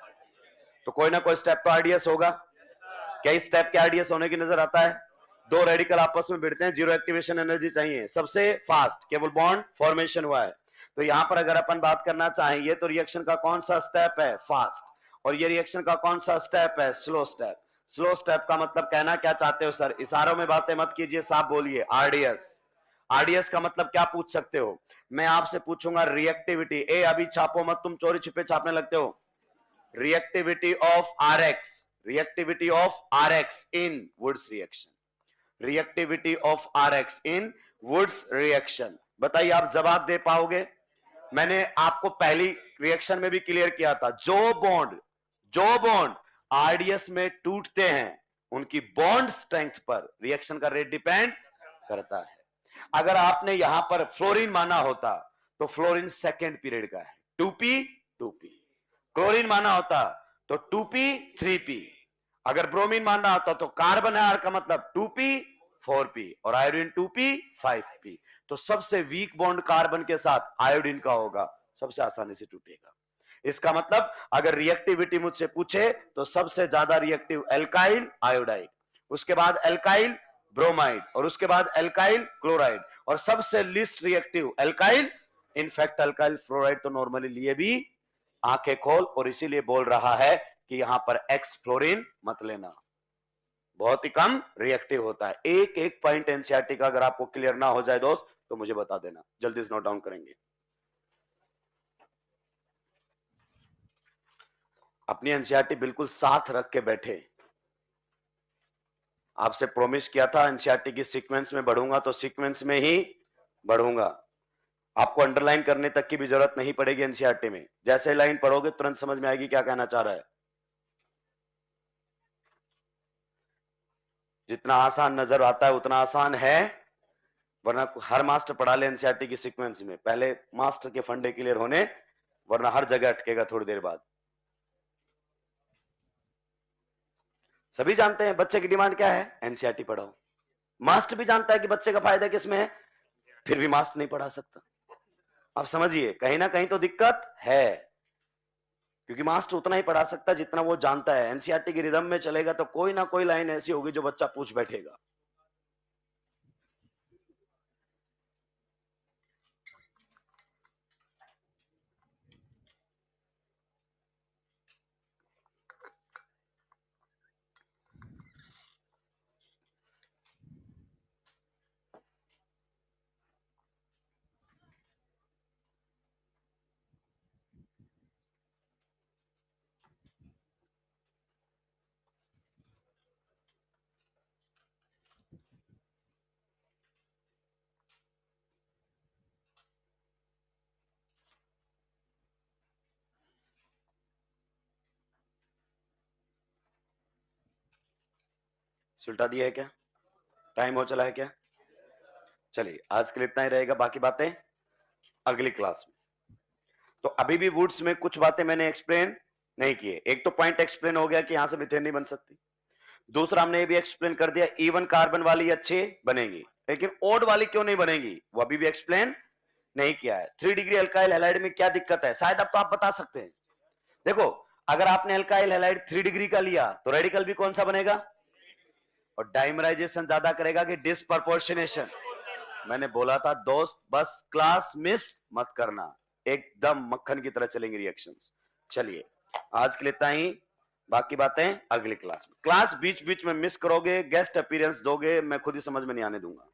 तो कोई ना कोई स्टेप तो आरडीएस होगा। क्या स्टेप के आरडीएस होने की नजर आता है, दो रेडिकल आपस में भिड़ते हैं, जीरो एक्टिवेशन एनर्जी चाहिए, सबसे फास्ट केवल बॉन्ड फॉर्मेशन हुआ है। तो यहां पर अगर अपन बात करना चाहेंगे तो रिएक्शन का कौन सा स्टेप है, फास्ट, और ये रिएक्शन का कौन सा स्टेप है, स्लो स्टेप। स्लो स्टेप का मतलब कहना क्या चाहते हो सर, इशारों में बातें मत कीजिए, साफ बोलिए, आरडीएस। आरडीएस का मतलब क्या पूछ सकते हो, मैं आपसे पूछूंगा रिएक्टिविटी, ए अभी छापो मत, तुम चोरी छिपे छापने लगते हो। reactivity of Rx, reactivity of Rx in Woods reaction, reactivity of Rx in Woods reaction। बताइए आप जवाब दे पाओगे। मैंने आपको पहली रिएक्शन में भी क्लियर किया था, जो बॉन्ड आरडीएस में टूटते हैं उनकी बॉन्ड स्ट्रेंथ पर रिएक्शन का रेट डिपेंड करता है। अगर आपने यहां पर फ्लोरीन माना होता तो फ्लोरीन सेकेंड पीरियड का है, 2p 2p। क्लोरीन माना होता तो 2p 3p। अगर ब्रोमीन मानना होता तो कार्बन है आर का मतलब 2p 4p, और आयोडीन 2p 5p। तो सबसे वीक बॉन्ड कार्बन के साथ आयोडीन का होगा, सबसे आसानी से टूटेगा। इसका मतलब अगर रिएक्टिविटी मुझसे पूछे तो सबसे ज्यादा रिएक्टिव एल्काइल आयोडाइड, उसके बाद एल्काइल ब्रोमाइड, और उसके बाद एल्काइल क्लोराइड, और सबसे least reactive alkyl. In fact alkyl fluoride तो नॉर्मली लिए भी आंखें खोल, और इसीलिए बोल रहा है कि यहां पर एक्स फ्लोरीन मत लेना, बहुत ही कम रिएक्टिव होता है। एक एक पॉइंट एनसीईआरटी का अगर आपको क्लियर ना हो जाए दोस्त तो मुझे बता देना, जल्दी से नोट डाउन करेंगे। अपनी एनसीईआरटी बिल्कुल साथ रख के बैठे। आपसे प्रॉमिस किया था एनसीईआरटी की सीक्वेंस में बढ़ूंगा तो सीक्वेंस में ही बढ़ूंगा। आपको अंडरलाइन करने तक की भी जरूरत नहीं पड़ेगी एनसीईआरटी में, जैसे लाइन पढ़ोगे तुरंत समझ में आएगी क्या कहना चाह रहा है। जितना आसान नजर आता है उतना आसान है, वरना हर मास्टर पढ़ा ले एनसीईआरटी की सीक्वेंस में, पहले मास्टर के फंडे क्लियर होने, वरना हर जगह अटकेगा थोड़ी देर बाद। सभी जानते हैं बच्चे की डिमांड क्या है, एनसीईआरटी पढ़ाओ। मास्टर भी जानता है कि बच्चे का फायदा किसमें है, फिर भी मास्टर नहीं पढ़ा सकता। आप समझिए कहीं ना कहीं तो दिक्कत है, क्योंकि मास्टर उतना ही पढ़ा सकता है जितना वो जानता है। एनसीईआरटी की रिदम में चलेगा तो कोई ना कोई लाइन ऐसी होगी जो बच्चा पूछ बैठेगा। सुलटा दिया है क्या? टाइम हो चला है क्या? चलिए आज के लिए इतना ही रहेगा, बाकी बातें अगली क्लास में। तो अभी भी वुड्स में कुछ बातें मैंने एक्सप्लेन नहीं किए। एक तो पॉइंट एक्सप्लेन हो गया कि यहां से मीथेन नहीं बन सकती। दूसरा हमने ये भी एक्सप्लेन कर दिया इवन कार्बन वाली अच्छी बनेगी, लेकिन ओड वाली क्यों नहीं बनेगी वो अभी भी एक्सप्लेन नहीं किया है। 3 डिग्री अल्काइल हैलाइड में क्या दिक्कत है, शायद अब तो आप बता सकते हैं। देखो अगर आपने अल्काइल हैलाइड 3 डिग्री का लिया तो रेडिकल भी कौन सा बनेगा, और डाइमराइजेशन ज्यादा करेगा कि डिसप्रपोर्शनेशन। मैंने बोला था दोस्त बस क्लास मिस मत करना, एकदम मक्खन की तरह चलेंगे रिएक्शंस। चलिए आज के लिए इतना ही, बाकी बातें अगली क्लास में। क्लास बीच बीच में मिस करोगे, गेस्ट अपीयरेंस दोगे, मैं खुद ही समझ में नहीं आने दूंगा।